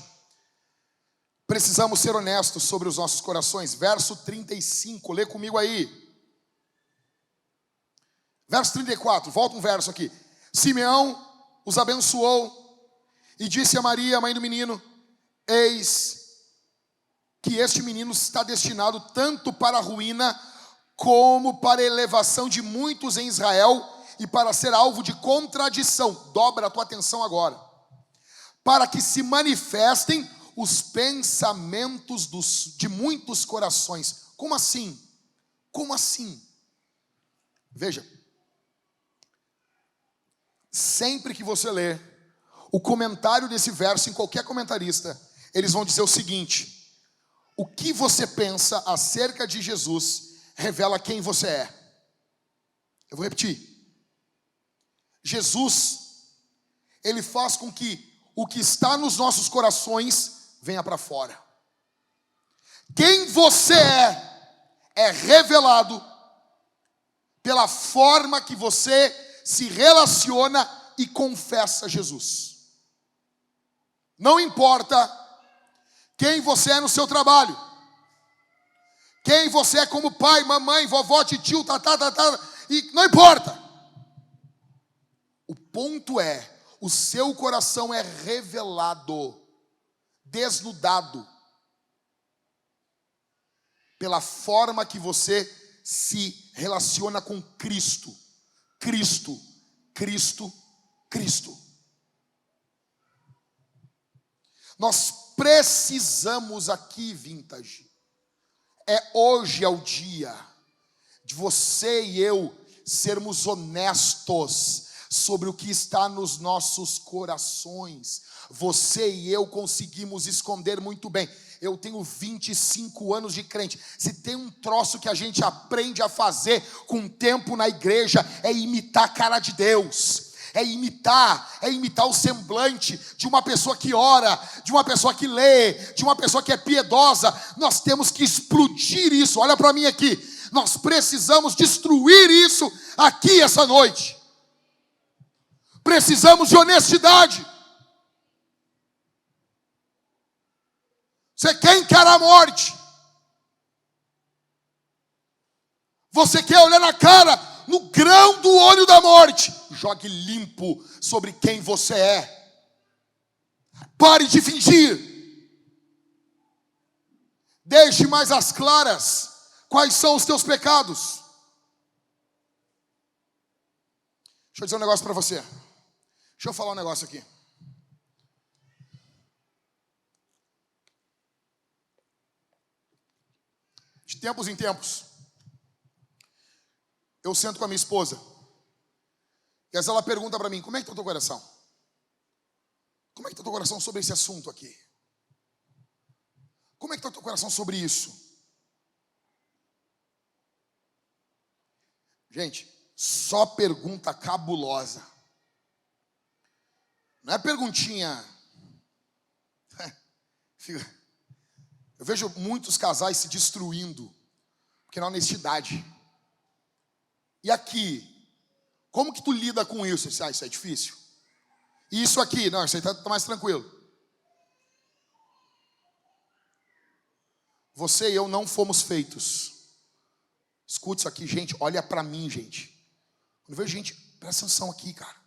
Precisamos ser honestos sobre os nossos corações. Verso 35, lê comigo aí. Verso 34, volta um verso aqui. Simeão os abençoou e disse a Maria, a mãe do menino: eis que este menino está destinado tanto para a ruína como para a elevação de muitos em Israel e para ser alvo de contradição. Dobra a tua atenção agora. Para que se manifestem os pensamentos de muitos corações. Como assim? Como assim? Veja, sempre que você ler o comentário desse verso em qualquer comentarista, eles vão dizer o seguinte: o que você pensa acerca de Jesus revela quem você é. Eu vou repetir. Jesus, ele faz com que o que está nos nossos corações venha para fora. Quem você é revelado pela forma que você se relaciona e confessa Jesus. Não importa quem você é no seu trabalho, quem você é como pai, mamãe, vovó, tio, e não importa. O ponto é, o seu coração é revelado, desnudado, pela forma que você se relaciona com Cristo. Cristo, Cristo, Cristo. Nós precisamos aqui, Vintage, hoje é o dia de você e eu sermos honestos sobre o que está nos nossos corações. Você e eu conseguimos esconder muito bem. Eu tenho 25 anos de crente. Se tem um troço que a gente aprende a fazer com o tempo na igreja, é imitar a cara de Deus. É imitar o semblante de uma pessoa que ora, de uma pessoa que lê, de uma pessoa que é piedosa. Nós temos que explodir isso. Olha para mim aqui. Nós precisamos destruir isso aqui essa noite. Precisamos de honestidade. Você quer encarar a morte? Você quer olhar na cara, no grão do olho da morte? Jogue limpo sobre quem você é. Pare de fingir. Deixe mais às claras quais são os teus pecados. Deixa eu dizer um negócio para você. Deixa eu falar um negócio aqui. De tempos em tempos, eu sento com a minha esposa, e às vezes ela pergunta para mim: como é que está o teu coração? Como é que está o teu coração sobre esse assunto aqui? Como é que está o teu coração sobre isso? Gente, só pergunta cabulosa. Não é perguntinha. Eu vejo muitos casais se destruindo porque não há honestidade. E aqui, como que tu lida com isso? Isso é difícil. E isso aqui, não, isso aí tá mais tranquilo. Você e eu não fomos feitos. Escute isso aqui, gente. Olha pra mim, gente. Quando eu vejo gente, presta atenção aqui, cara.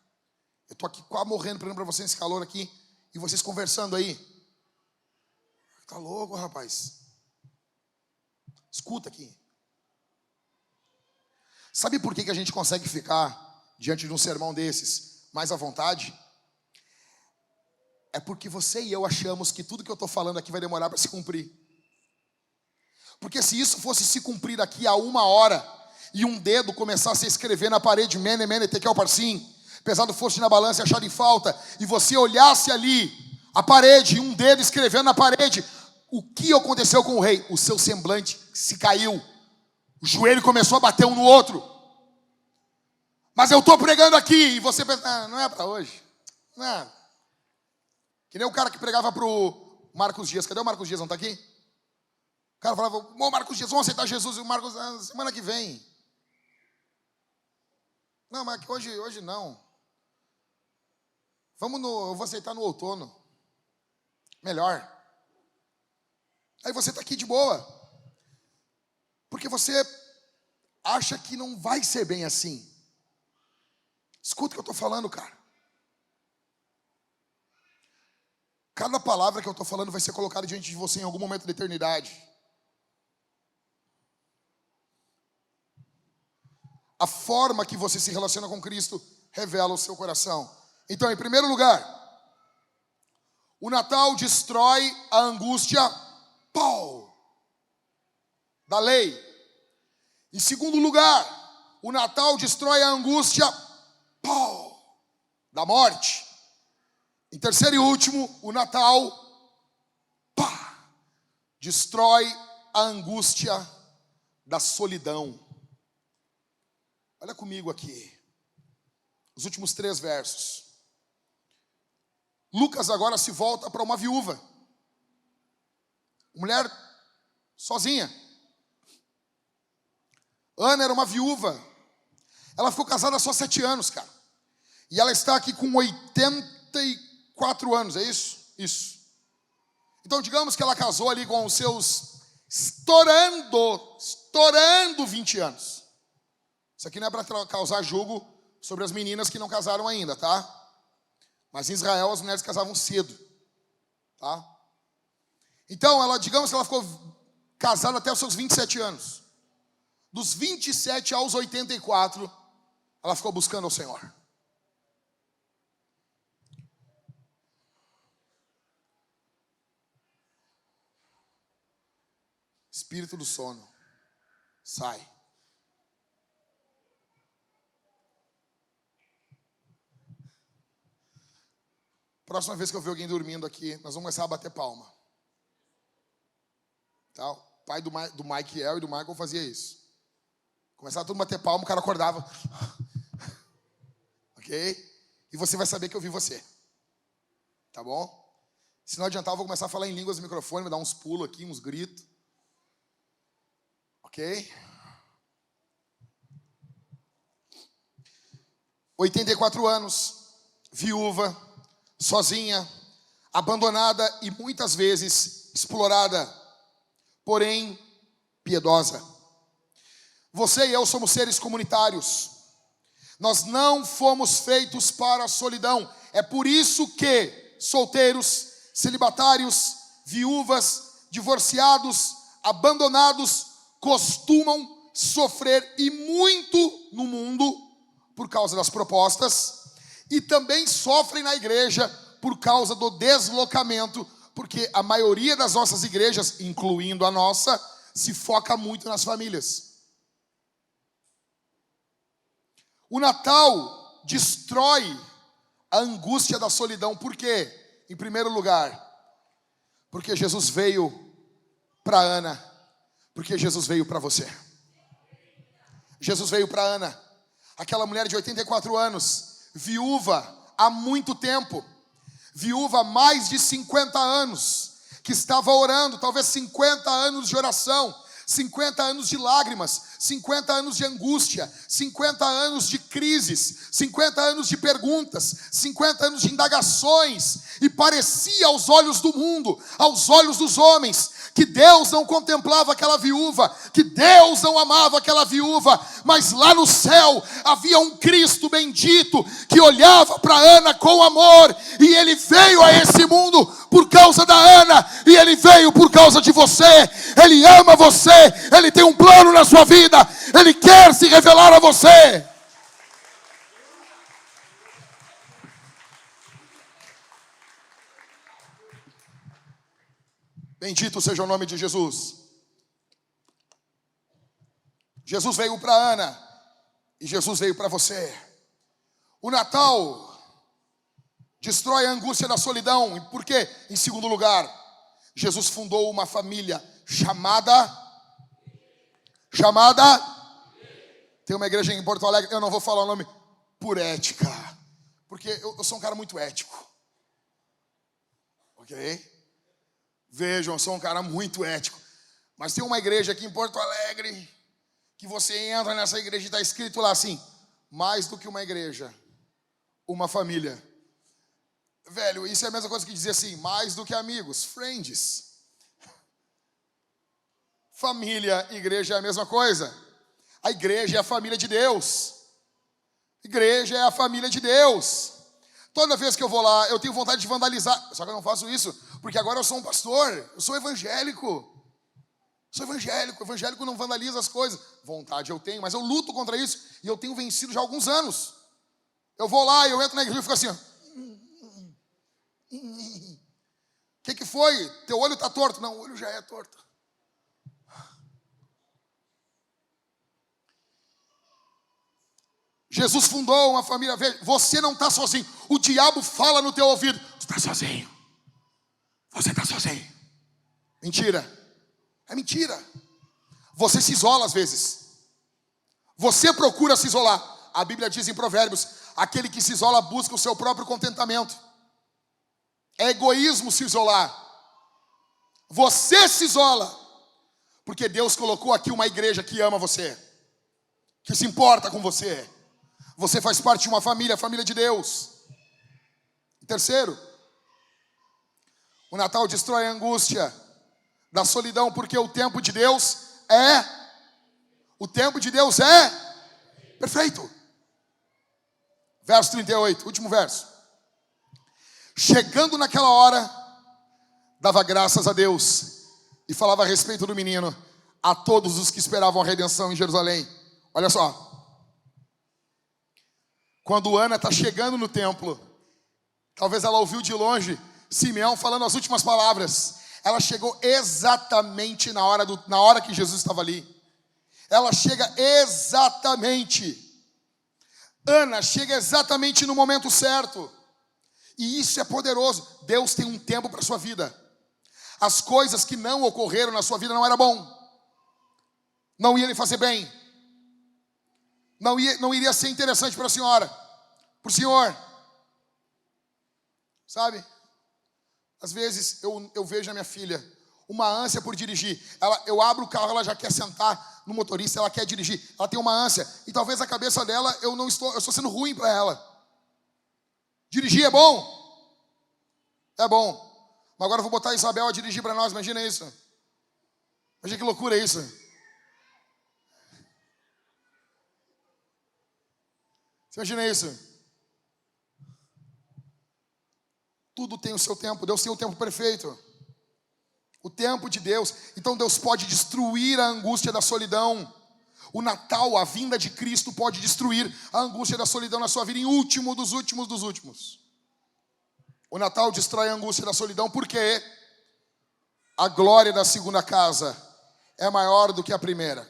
Eu tô aqui quase morrendo, pra você nesse calor aqui, e vocês conversando aí. Tá louco, rapaz. Escuta aqui. Sabe por que a gente consegue ficar diante de um sermão desses mais à vontade? É porque você e eu achamos que tudo que eu estou falando aqui vai demorar para se cumprir. Porque se isso fosse se cumprir daqui a 1 hora e um dedo começasse a escrever na parede mene, tekel parsim, pesado fosse na balança e achado em falta, e você olhasse ali a parede e um dedo escrevendo na parede, o que aconteceu com o rei? O seu semblante se caiu. O joelho começou a bater um no outro. Mas eu estou pregando aqui. E você pensa, não é para hoje. Não é. Que nem o cara que pregava para o Marcos Dias. Cadê o Marcos Dias? Não está aqui? O cara falava, Marcos Dias, vamos aceitar Jesus. E o Marcos, semana que vem. Não, mas hoje não. Eu vou aceitar no outono. Melhor. Aí você está aqui de boa. Porque você acha que não vai ser bem assim. Escuta o que eu estou falando, cara. Cada palavra que eu estou falando vai ser colocada diante de você em algum momento da eternidade. A forma que você se relaciona com Cristo revela o seu coração. Então, em primeiro lugar, o Natal destrói a angústia, da lei. Em segundo lugar, o Natal destrói a angústia, da morte. Em terceiro e último, o Natal, destrói a angústia da solidão. Olha comigo aqui, os últimos 3 versos. Lucas agora se volta para uma viúva, mulher sozinha. Ana era uma viúva, ela ficou casada só 7 anos, cara. E ela está aqui com 84 anos, é isso? Isso. Então digamos que ela casou ali com os seus estourando 20 anos. Isso aqui não é para causar julgo sobre as meninas que não casaram ainda, tá? Mas em Israel as mulheres casavam cedo, tá? Então, digamos que ela ficou casada até os seus 27 anos. Dos 27 aos 84, ela ficou buscando ao Senhor. Espírito do sono, sai. Próxima vez que eu ver alguém dormindo aqui, nós vamos começar a bater palma. Tá? O pai do Michael e do Michael fazia isso. Começava todo mundo a bater palma, o cara acordava. Ok? E você vai saber que eu vi você. Tá bom? Se não adiantar, eu vou começar a falar em línguas no microfone, vou dar uns pulos aqui, uns gritos. Ok? 84 anos, viúva, sozinha, abandonada e muitas vezes explorada, porém piedosa. Você e eu somos seres comunitários. Nós não fomos feitos para a solidão. É por isso que solteiros, celibatários, viúvas, divorciados, abandonados costumam sofrer e muito no mundo por causa das propostas. E também sofrem na igreja por causa do deslocamento, porque a maioria das nossas igrejas, incluindo a nossa, se foca muito nas famílias. O Natal destrói a angústia da solidão. Por quê? Em primeiro lugar, porque Jesus veio para Ana, porque Jesus veio para você. Jesus veio para Ana, aquela mulher de 84 anos, viúva há muito tempo, viúva há mais de 50 anos, que estava orando, talvez 50 anos de oração, 50 anos de lágrimas, 50 anos de angústia, 50 anos de crises, 50 anos de perguntas, 50 anos de indagações, e parecia aos olhos do mundo, aos olhos dos homens, que Deus não contemplava aquela viúva, que Deus não amava aquela viúva, mas lá no céu havia um Cristo bendito que olhava para Ana com amor, e ele veio a esse mundo por causa da Ana, e ele veio por causa de você. Ele ama você, ele tem um plano na sua vida, ele quer se revelar a você. Bendito seja o nome de Jesus. Jesus veio para Ana e Jesus veio para você. O Natal destrói a angústia da solidão. Por quê? Em segundo lugar, Jesus fundou uma família chamada. Tem uma igreja em Porto Alegre, eu não vou falar o nome, por ética, porque eu sou um cara muito ético. Ok? Vejam, eu sou um cara muito ético. Mas tem uma igreja aqui em Porto Alegre, que você entra nessa igreja e está escrito lá assim: mais do que uma igreja, uma família. Velho, isso é a mesma coisa que dizer assim: mais do que amigos, friends. Família, igreja é a mesma coisa. A igreja é a família de Deus. Igreja é a família de Deus. Toda vez que eu vou lá, eu tenho vontade de vandalizar. Só que eu não faço isso, porque agora eu sou um pastor. Eu sou evangélico. Evangélico não vandaliza as coisas. Vontade eu tenho, mas eu luto contra isso. E eu tenho vencido já há alguns anos. Eu vou lá, eu entro na igreja e fico assim, ó. O que foi? Teu olho está torto. Não, o olho já é torto. Jesus fundou uma família. Você não está sozinho. O diabo fala no teu ouvido. Tu está sozinho. Você está sozinho. Mentira. É mentira. Você se isola às vezes. Você procura se isolar. A Bíblia diz em Provérbios: aquele que se isola busca o seu próprio contentamento. É egoísmo se isolar. Você se isola porque Deus colocou aqui uma igreja que ama você, que se importa com você. Você faz parte de uma família, a família de Deus. E terceiro, o Natal destrói a angústia da solidão, porque o tempo de Deus é perfeito. Verso 38, último verso. Chegando naquela hora, dava graças a Deus e falava a respeito do menino a todos os que esperavam a redenção em Jerusalém. Olha só. Quando Ana está chegando no templo, talvez ela ouviu de longe Simeão falando as últimas palavras. Ela chegou exatamente na hora que Jesus estava ali. Ela chega exatamente. Ana chega exatamente no momento certo. E isso é poderoso. Deus tem um tempo para a sua vida. As coisas que não ocorreram na sua vida não era bom. Não ia lhe fazer bem. Não iria ser interessante para a senhora. Para o senhor. Sabe? Às vezes eu vejo a minha filha, uma ânsia por dirigir. Eu abro o carro, ela já quer sentar no motorista, ela quer dirigir. Ela tem uma ânsia. E talvez a cabeça dela, eu estou sendo ruim para ela. Dirigir é bom? É bom. Mas agora eu vou botar a Isabel a dirigir para nós. Imagina isso. Imagina que loucura é isso. Você imagina isso? Tudo tem o seu tempo. Deus tem o tempo perfeito. O tempo de Deus. Então Deus pode destruir a angústia da solidão. O Natal, a vinda de Cristo, pode destruir a angústia da solidão na sua vida, em último dos últimos dos últimos. O Natal destrói a angústia da solidão porque a glória da segunda casa é maior do que a primeira.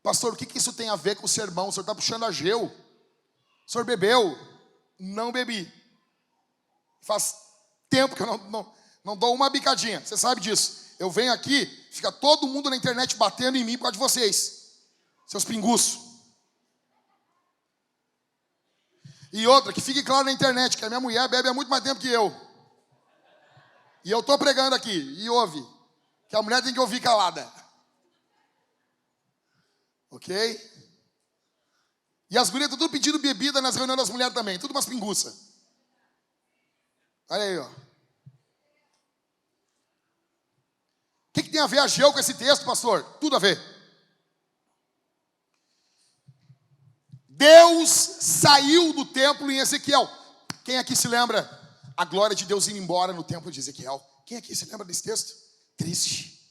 Pastor, o que isso tem a ver com o sermão? O senhor está puxando a geu. O senhor bebeu? Não bebi. Faz tempo que eu não dou uma bicadinha. Você sabe disso. Eu venho aqui, fica todo mundo na internet batendo em mim por causa de vocês. Seus pinguços. E outra, que fique claro na internet, que a minha mulher bebe há muito mais tempo que eu. E eu estou pregando aqui, e ouve. Que a mulher tem que ouvir calada. Ok? E as gurias estão tudo pedindo bebida nas reuniões das mulheres também. Tudo umas pinguças. Olha aí, ó. O que tem a ver Ageu com esse texto, pastor? Tudo a ver. Deus saiu do templo em Ezequiel. Quem aqui se lembra? A glória de Deus indo embora no templo de Ezequiel. Quem aqui se lembra desse texto? Triste.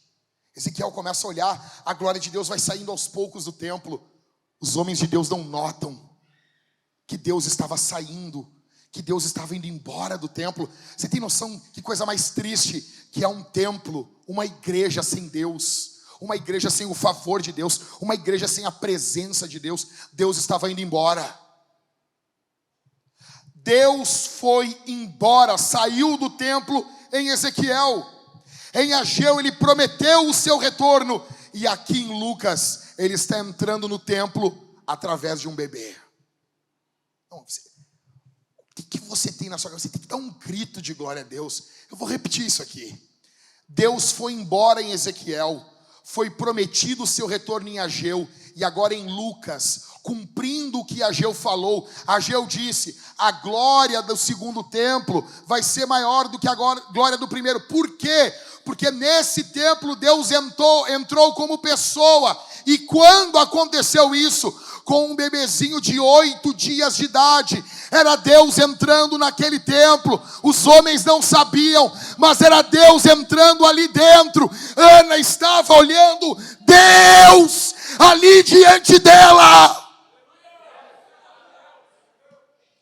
Ezequiel começa a olhar, a glória de Deus vai saindo aos poucos do templo. Os homens de Deus não notam que Deus estava saindo, que Deus estava indo embora do templo. Você tem noção que coisa mais triste? Que é um templo, uma igreja sem Deus. Uma igreja sem o favor de Deus, uma igreja sem a presença de Deus. Deus estava indo embora. Deus foi embora, saiu do templo em Ezequiel. Em Ageu ele prometeu o seu retorno. E aqui em Lucas, ele está entrando no templo através de um bebê. Não, o que você tem na sua cabeça? Você tem que dar um grito de glória a Deus. Eu vou repetir isso aqui. Deus foi embora em Ezequiel. Foi prometido o seu retorno em Ageu, E agora em Lucas, cumprindo o que Ageu falou, Ageu disse: a glória do segundo templo vai ser maior do que a glória do primeiro. Por quê? Porque nesse templo Deus entrou como pessoa. E quando aconteceu isso, com um bebezinho de 8 dias de idade, era Deus entrando naquele templo. Os homens não sabiam, mas era Deus entrando ali dentro. Ana estava olhando Deus ali diante dela.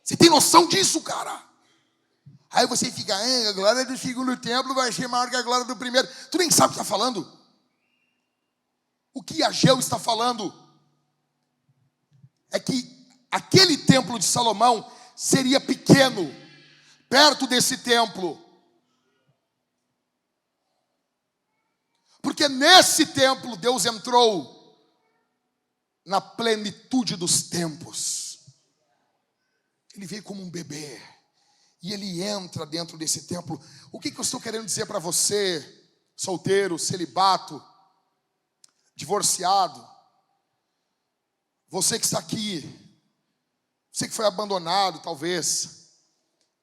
Você tem noção disso, cara? Aí você fica: a glória do segundo templo vai ser maior que a glória do primeiro. Tu nem sabe o que está falando. O que Ageu está falando é que aquele templo de Salomão seria pequeno, perto desse templo. Porque nesse templo Deus entrou na plenitude dos tempos. Ele veio como um bebê. E ele entra dentro desse templo. O que eu estou querendo dizer para você, solteiro, celibato, divorciado, você que está aqui, você que foi abandonado talvez,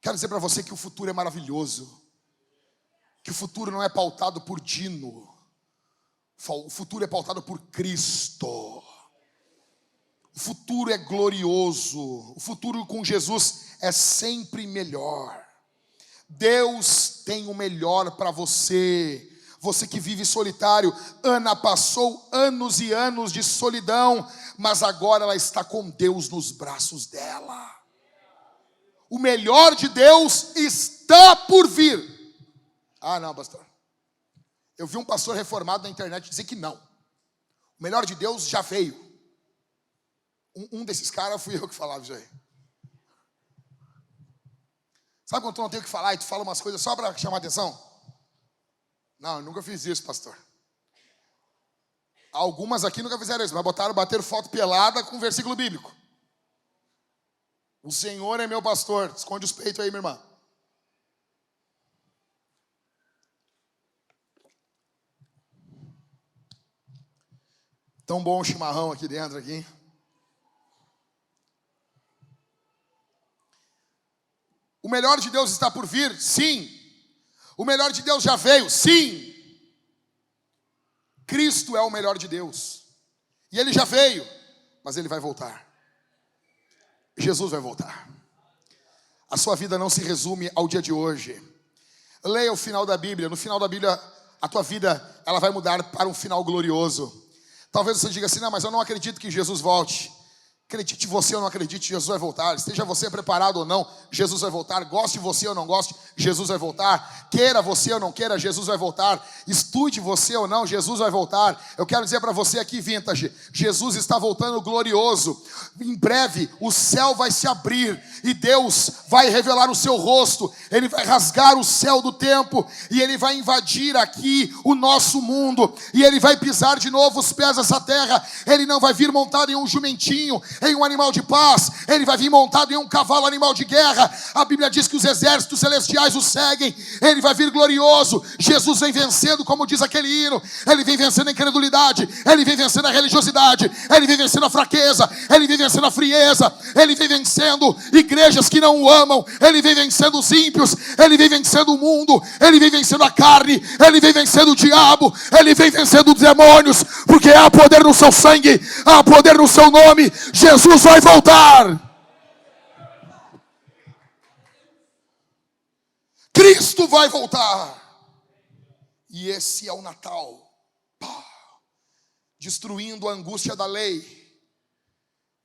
quero dizer para você que o futuro é maravilhoso, que o futuro não é pautado por Dino, o futuro é pautado por Cristo, o futuro é glorioso, o futuro com Jesus é sempre melhor. Deus tem o melhor para você. Você que vive solitário, Ana passou anos e anos de solidão, mas agora ela está com Deus nos braços dela. O melhor de Deus está por vir. Ah, não, pastor. Eu vi um pastor reformado na internet dizer que não. O melhor de Deus já veio. Um desses caras fui eu que falava isso aí. Sabe quando tu não tem o que falar e tu fala umas coisas só para chamar atenção? Não, eu nunca fiz isso, pastor. Algumas aqui nunca fizeram isso, mas bateram foto pelada com versículo bíblico. O Senhor é meu pastor. Esconde os peitos aí, minha irmã. Tão bom o chimarrão aqui dentro aqui. O melhor de Deus está por vir? Sim. O melhor de Deus já veio? Sim. Cristo é o melhor de Deus. E Ele já veio, mas Ele vai voltar. Jesus vai voltar. A sua vida não se resume ao dia de hoje. Leia o final da Bíblia. No final da Bíblia, a tua vida ela vai mudar para um final glorioso. Talvez você diga assim: não, mas eu não acredito que Jesus volte. Acredite você ou não acredite, Jesus vai voltar. Esteja você preparado ou não, Jesus vai voltar. Goste você ou não goste, Jesus vai voltar. Queira você ou não queira, Jesus vai voltar. Estude você ou não, Jesus vai voltar. Eu quero dizer para você aqui, Vintage, Jesus está voltando glorioso. Em breve o céu vai se abrir e Deus vai revelar o seu rosto. Ele vai rasgar o céu do tempo e Ele vai invadir aqui o nosso mundo. E Ele vai pisar de novo os pés dessa terra. Ele não vai vir montado em um jumentinho, em um animal de paz. Ele vai vir montado em um cavalo, animal de guerra. A Bíblia diz que os exércitos celestiais o seguem. Ele vai vir glorioso. Jesus vem vencendo, como diz aquele hino. Ele vem vencendo a incredulidade. Ele vem vencendo a religiosidade. Ele vem vencendo a fraqueza. Ele vem vencendo a frieza. Ele vem vencendo igrejas que não o amam. Ele vem vencendo os ímpios. Ele vem vencendo o mundo. Ele vem vencendo a carne. Ele vem vencendo o diabo. Ele vem vencendo os demônios. Porque há poder no seu sangue. Há poder no seu nome. Jesus vai voltar. Cristo vai voltar. E esse é o Natal. Destruindo a angústia da lei,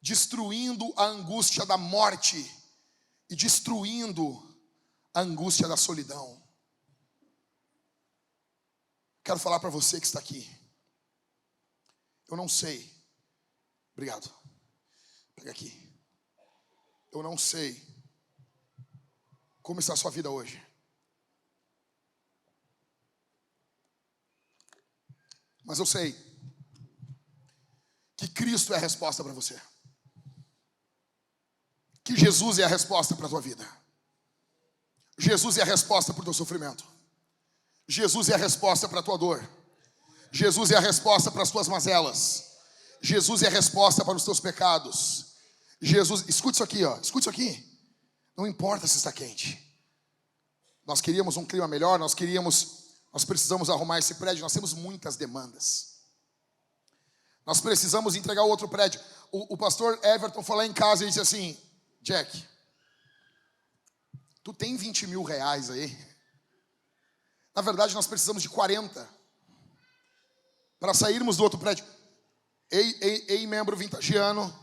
destruindo a angústia da morte e destruindo a angústia da solidão. Quero falar para você que está aqui. Eu não sei. Obrigado. Pega aqui. Eu não sei como está a sua vida hoje. Mas eu sei que Cristo é a resposta para você. Que Jesus é a resposta para a tua vida. Jesus é a resposta para o teu sofrimento. Jesus é a resposta para a tua dor. Jesus é a resposta para as tuas mazelas. Jesus é a resposta para os teus pecados. Jesus, escute isso aqui, ó. Escute isso aqui. Não importa se está quente. Nós queríamos um clima melhor, nós precisamos arrumar esse prédio, nós temos muitas demandas. Nós precisamos entregar o outro prédio. O pastor Everton foi lá em casa e disse assim: Jack, tu tem 20 mil reais aí? Na verdade, nós precisamos de 40 para sairmos do outro prédio. Ei, membro vintagiano,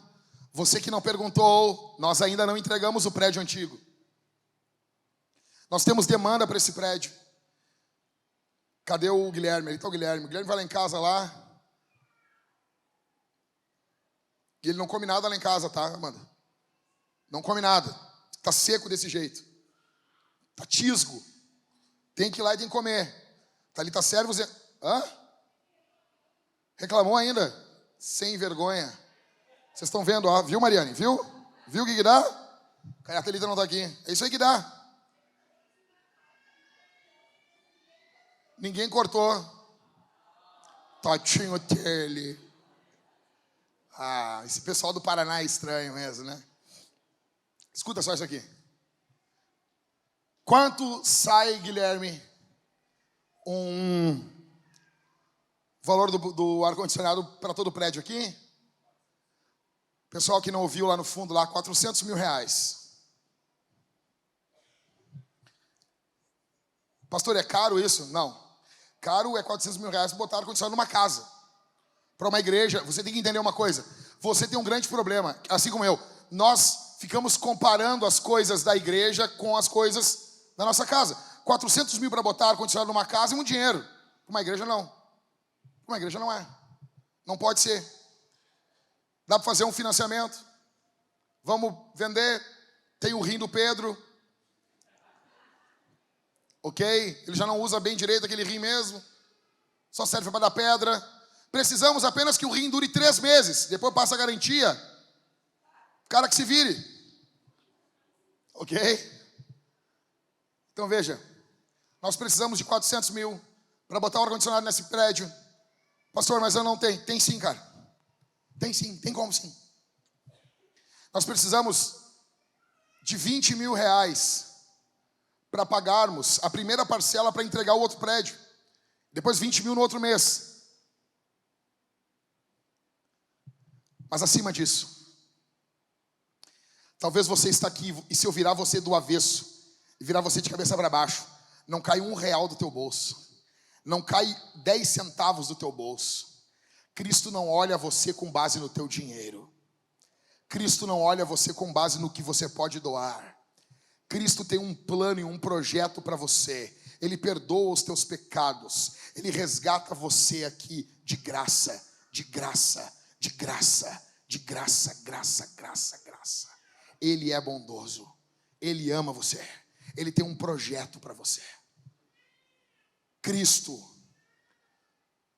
você que não perguntou, nós ainda não entregamos o prédio antigo. Nós temos demanda para esse prédio. Cadê o Guilherme? Ele está o Guilherme. O Guilherme vai lá em casa lá. E ele não come nada lá em casa, tá, Amanda? Não come nada. Tá seco desse jeito. Tá tisgo. Tem que ir lá e tem que comer. Thalita Servos... Hã? Reclamou ainda? Sem vergonha. Vocês estão vendo, ó. Viu, Mariane? Viu? Viu o que dá? A Thalita não tá aqui. É isso aí que dá. Ninguém cortou. Totinho dele. Ah, esse pessoal do Paraná é estranho mesmo, né? Escuta só isso aqui. Quanto sai, Guilherme, um valor do ar-condicionado para todo o prédio aqui? Pessoal que não ouviu lá no fundo, lá, 400 mil reais. Pastor, é caro isso? Não. Caro é 400 mil reais para botar ar-condicionado numa casa. Para uma igreja, você tem que entender uma coisa. Você tem um grande problema, assim como eu. Nós ficamos comparando as coisas da igreja com as coisas da nossa casa. 400 mil para botar ar-condicionado numa casa é muito dinheiro. Para uma igreja não. Para uma igreja não é. Não pode ser. Dá para fazer um financiamento. Vamos vender. Tem o rim do Pedro. Ok? Ele já não usa bem direito aquele rim mesmo. Só serve para dar pedra. Precisamos apenas que o rim dure 3 meses. Depois passa a garantia. O cara que se vire. Ok? Então veja. Nós precisamos de 400 mil para botar um ar-condicionado nesse prédio. Pastor, mas eu não tenho. Tem sim, cara. Tem sim. Tem como sim. Nós precisamos de 20 mil reais para pagarmos a primeira parcela para entregar o outro prédio. Depois 20 mil no outro mês. Mas acima disso, talvez você está aqui e se eu virar você do avesso, e virar você de cabeça para baixo, não cai R$1 do teu bolso, não cai 10 centavos do teu bolso. Cristo não olha você com base no teu dinheiro. Cristo não olha você com base no que você pode doar. Cristo tem um plano e um projeto para você. Ele perdoa os teus pecados. Ele resgata você aqui de graça, de graça. De graça, de graça, graça, graça, graça. Ele é bondoso. Ele ama você. Ele tem um projeto para você. Cristo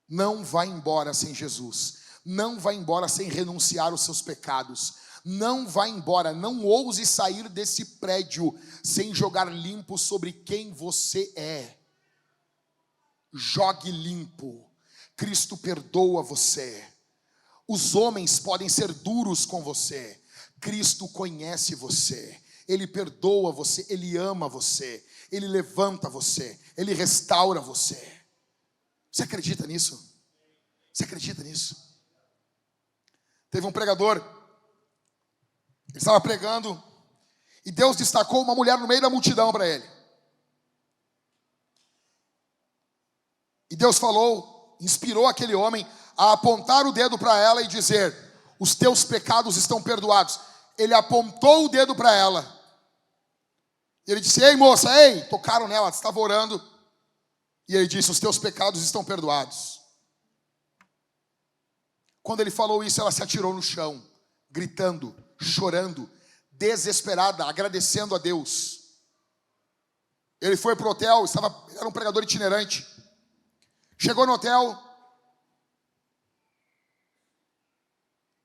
não vai embora sem Jesus. Não vai embora sem renunciar aos seus pecados. Não vai embora, não ouse sair desse prédio sem jogar limpo sobre quem você é. Jogue limpo. Cristo perdoa você. Os homens podem ser duros com você. Cristo conhece você. Ele perdoa você. Ele ama você. Ele levanta você. Ele restaura você. Você acredita nisso? Você acredita nisso? Teve um pregador. Ele estava pregando. E Deus destacou uma mulher no meio da multidão para ele. E Deus falou, inspirou aquele homem a apontar o dedo para ela e dizer: os teus pecados estão perdoados. Ele apontou o dedo para ela. E ele disse: ei moça, ei. Tocaram nela, estava orando. E ele disse: os teus pecados estão perdoados. Quando ele falou isso, ela se atirou no chão, gritando, chorando, desesperada, agradecendo a Deus. Ele foi para o hotel, era um pregador itinerante. Chegou no hotel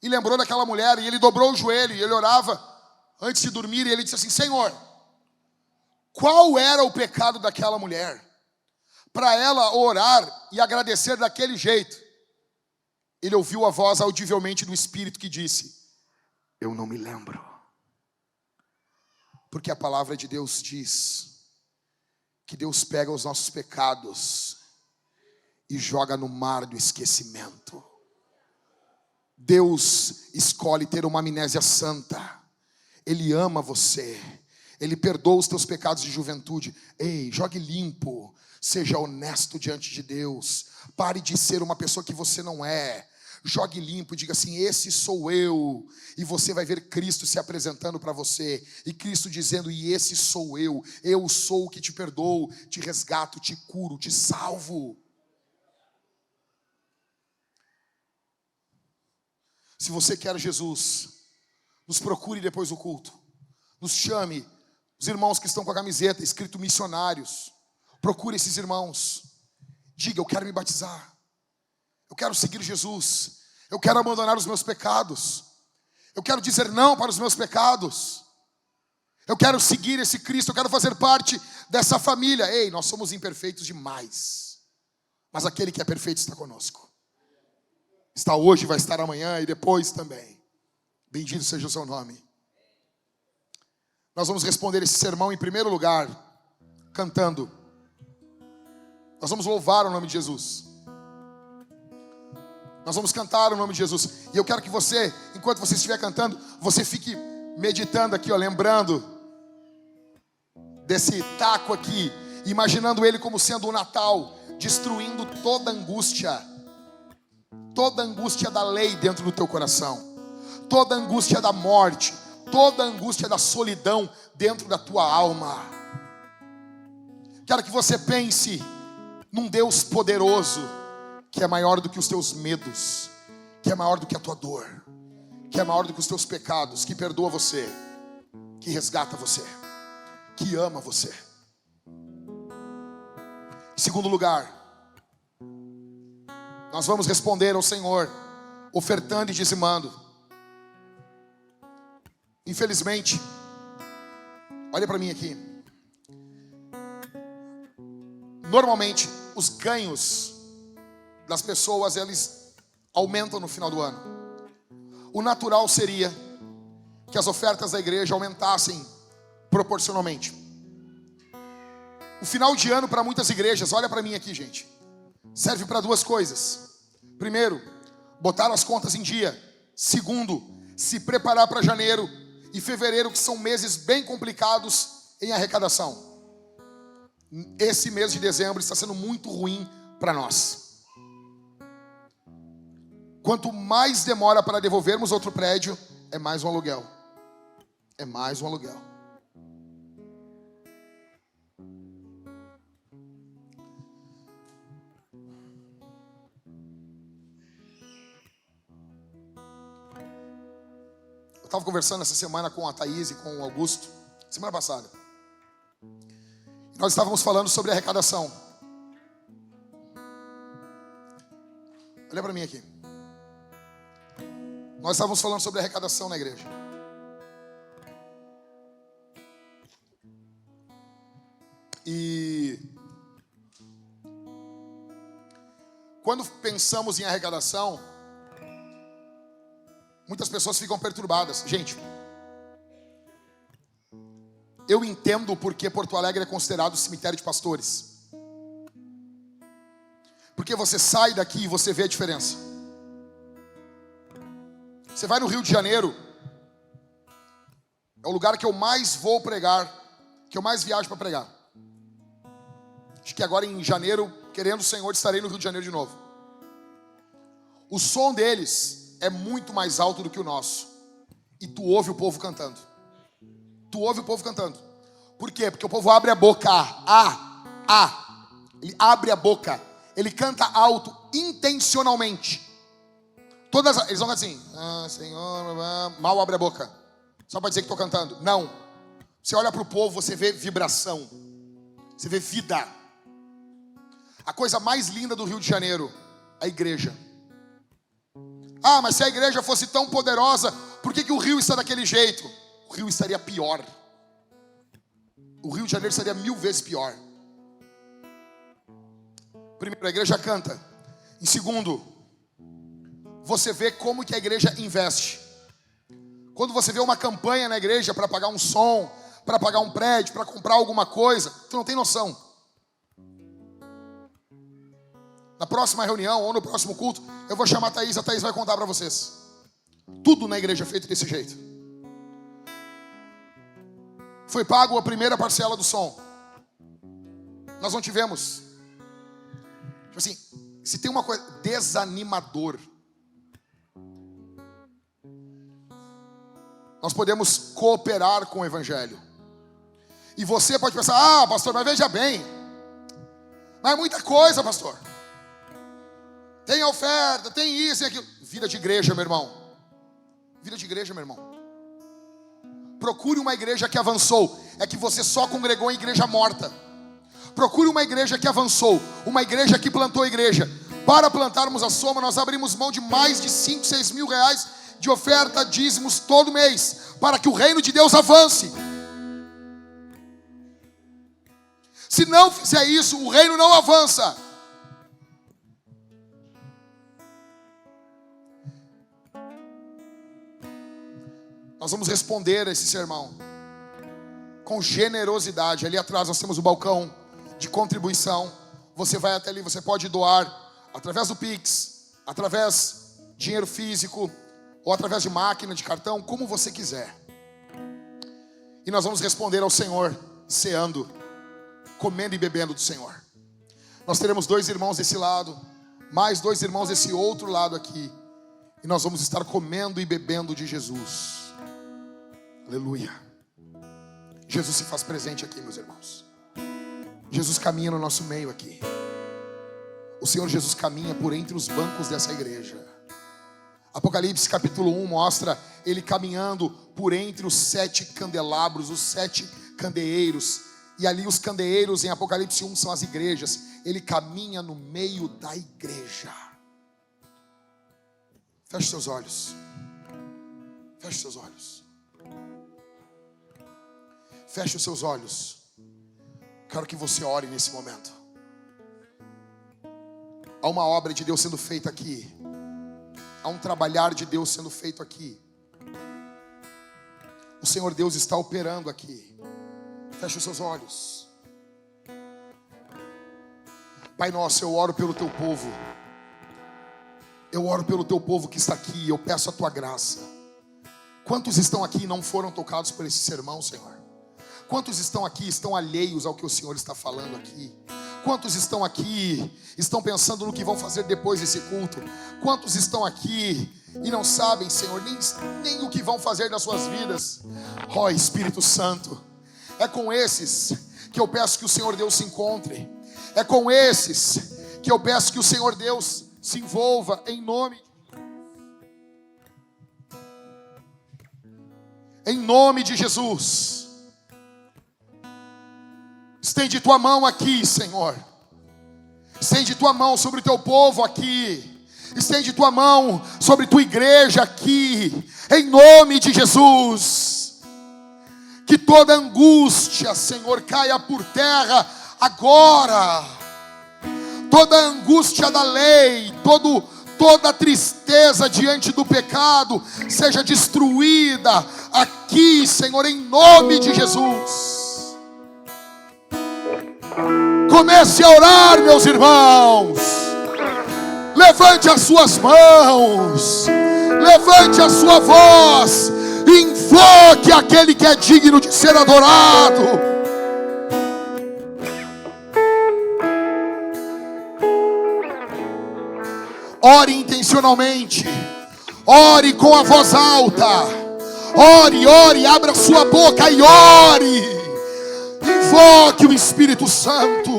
e lembrou daquela mulher, e ele dobrou o joelho, e ele orava antes de dormir, e ele disse assim: Senhor, qual era o pecado daquela mulher para ela orar e agradecer daquele jeito? ele ouviu a voz audivelmente do Espírito que disse: eu não me lembro. Porque a palavra de Deus diz que Deus pega os nossos pecados e joga no mar do esquecimento. Deus escolhe ter uma amnésia santa. Ele ama você. Ele perdoa os teus pecados de juventude. Ei, jogue limpo. Seja honesto diante de Deus. Pare de ser uma pessoa que você não é. Jogue limpo e diga assim: esse sou eu. E você vai ver Cristo se apresentando para você. E Cristo dizendo: e esse sou eu. Eu sou o que te perdoo, te resgato, te curo, te salvo. Se você quer Jesus, nos procure depois do culto. Nos chame. Os irmãos que estão com a camiseta escrito missionários. Procure esses irmãos. Diga: eu quero me batizar. Eu quero seguir Jesus. Eu quero abandonar os meus pecados. Eu quero dizer não para os meus pecados. Eu quero seguir esse Cristo. Eu quero fazer parte dessa família. Ei, nós somos imperfeitos demais. Mas aquele que é perfeito está conosco. Está hoje, vai estar amanhã e depois também. Bendito seja o seu nome. Nós vamos responder esse sermão em primeiro lugar, cantando. Nós vamos louvar o nome de Jesus. Nós vamos cantar o nome de Jesus. E eu quero que você, enquanto você estiver cantando, você fique meditando aqui, ó, lembrando desse taco aqui, imaginando ele como sendo o Natal, destruindo toda angústia da lei dentro do teu coração, toda angústia da morte, toda angústia da solidão dentro da tua alma. Quero que você pense num Deus poderoso, que é maior do que os teus medos, que é maior do que a tua dor, que é maior do que os teus pecados, que perdoa você, que resgata você, que ama você. Em segundo lugar, nós vamos responder ao Senhor, ofertando e dizimando. Infelizmente, olha para mim aqui. Normalmente, os ganhos das pessoas, eles aumentam no final do ano. O natural seria que as ofertas da igreja aumentassem proporcionalmente. O final de ano para muitas igrejas, olha para mim aqui, gente, serve para duas coisas. Primeiro, botar as contas em dia. Segundo, se preparar para janeiro e fevereiro, que são meses bem complicados em arrecadação. Esse mês de dezembro está sendo muito ruim para nós. Quanto mais demora para devolvermos outro prédio, é mais um aluguel. É mais um aluguel. Eu estava conversando essa semana com a Thaís e com o Augusto, semana passada. E nós estávamos falando sobre arrecadação. Olha para mim aqui. Nós estávamos falando sobre arrecadação na igreja. E quando pensamos em arrecadação, muitas pessoas ficam perturbadas. Gente, eu entendo porque Porto Alegre é considerado cemitério de pastores. Porque você sai daqui e você vê a diferença. Você vai no Rio de Janeiro, é o lugar que eu mais vou pregar, que eu mais viajo para pregar. Acho que agora em janeiro, querendo o Senhor, estarei no Rio de Janeiro de novo. O som deles é muito mais alto do que o nosso. E tu ouve o povo cantando. Tu ouve o povo cantando. Por quê? Porque o povo abre a boca. Ele abre a boca. Ele canta alto, intencionalmente. Eles vão assim, Senhor, mal abre a boca, só para dizer que estou cantando. Não, você olha para o povo, você vê vibração, você vê vida. A coisa mais linda do Rio de Janeiro, a igreja. Ah, mas se a igreja fosse tão poderosa, por que o Rio está daquele jeito? O Rio estaria pior. O Rio de Janeiro estaria 1000 vezes pior. Primeiro, a igreja canta. Em segundo, você vê como que a igreja investe. Quando você vê uma campanha na igreja para pagar um som, para pagar um prédio, para comprar alguma coisa, tu não tem noção. Na próxima reunião ou no próximo culto, eu vou chamar a Thaís vai contar para vocês. Tudo na igreja é feito desse jeito. Foi pago a primeira parcela do som. Nós não tivemos. Tipo assim, se tem uma coisa desanimador, nós podemos cooperar com o evangelho. E você pode pensar, pastor, mas veja bem, mas é muita coisa, pastor. Tem oferta, tem isso e aquilo. Vida de igreja, meu irmão. Vida de igreja, meu irmão. Procure uma igreja que avançou. É que você só congregou em igreja morta. Procure uma igreja que avançou. Uma igreja que plantou a igreja. Para plantarmos a Soma, nós abrimos mão de mais de 5, 6 mil reais de oferta, dízimos todo mês, para que o reino de Deus avance. Se não fizer isso, o reino não avança. Nós vamos responder a esse sermão com generosidade. Ali atrás nós temos o balcão de contribuição. Você vai até ali, você pode doar através do Pix, através de dinheiro físico, ou através de máquina, de cartão, como você quiser. E nós vamos responder ao Senhor, ceando, comendo e bebendo do Senhor. Nós teremos 2 irmãos desse lado, mais 2 irmãos desse outro lado aqui. E nós vamos estar comendo e bebendo de Jesus. Aleluia. Jesus se faz presente aqui, meus irmãos. Jesus caminha no nosso meio aqui. O Senhor Jesus caminha por entre os bancos dessa igreja. Apocalipse capítulo 1 mostra ele caminhando por entre os 7 candelabros, os 7 candeeiros. E ali os candeeiros em Apocalipse 1 são as igrejas. Ele caminha no meio da igreja. Feche seus olhos. Feche seus olhos. Feche os seus olhos. Quero que você ore nesse momento. Há uma obra de Deus sendo feita aqui. Há um trabalhar de Deus sendo feito aqui. O Senhor Deus está operando aqui. Feche os seus olhos. Pai nosso, eu oro pelo teu povo. Eu oro pelo teu povo que está aqui. Eu peço a tua graça. Quantos estão aqui e não foram tocados por esse sermão, Senhor? Quantos estão aqui, estão alheios ao que o Senhor está falando aqui? Quantos estão aqui, estão pensando no que vão fazer depois desse culto? Quantos estão aqui e não sabem, Senhor, nem o que vão fazer nas suas vidas? Ó Espírito Santo, é com esses que eu peço que o Senhor Deus se encontre. É com esses que eu peço que o Senhor Deus se envolva em nome de Jesus. Estende tua mão aqui, Senhor. Estende tua mão sobre o teu povo aqui. Estende tua mão sobre tua igreja aqui. Em nome de Jesus. Que toda angústia, Senhor, caia por terra agora. Toda angústia da lei, toda tristeza diante do pecado seja destruída aqui, Senhor, em nome de Jesus. Comece a orar, meus irmãos. Levante as suas mãos. Levante a sua voz. Invoque aquele que é digno de ser adorado. Ore intencionalmente. Ore com a voz alta. Ore, abra sua boca e ore. Invoque o Espírito Santo.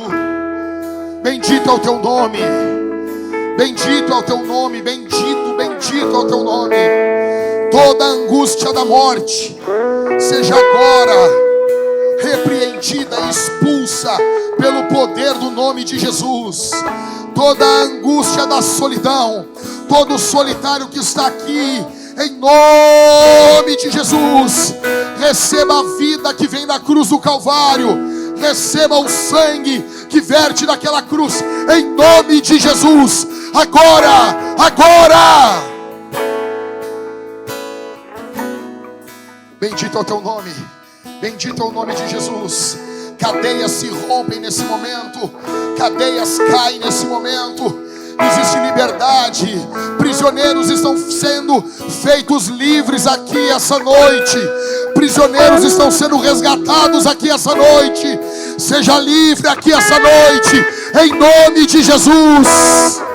Bendito é o teu nome. Bendito é o teu nome. Bendito é o teu nome. Toda angústia da morte seja agora repreendida e expulsa pelo poder do nome de Jesus. Toda angústia da solidão, todo solitário que está aqui, em nome de Jesus, receba a vida que vem da cruz do Calvário. Receba o sangue que verte daquela cruz. Em nome de Jesus. Agora. Bendito é o teu nome. Bendito é o nome de Jesus. Cadeias se rompem nesse momento. Cadeias caem nesse momento. Existe liberdade. Prisioneiros estão sendo feitos livres aqui essa noite. Prisioneiros estão sendo resgatados aqui essa noite. Seja livre aqui essa noite, em nome de Jesus.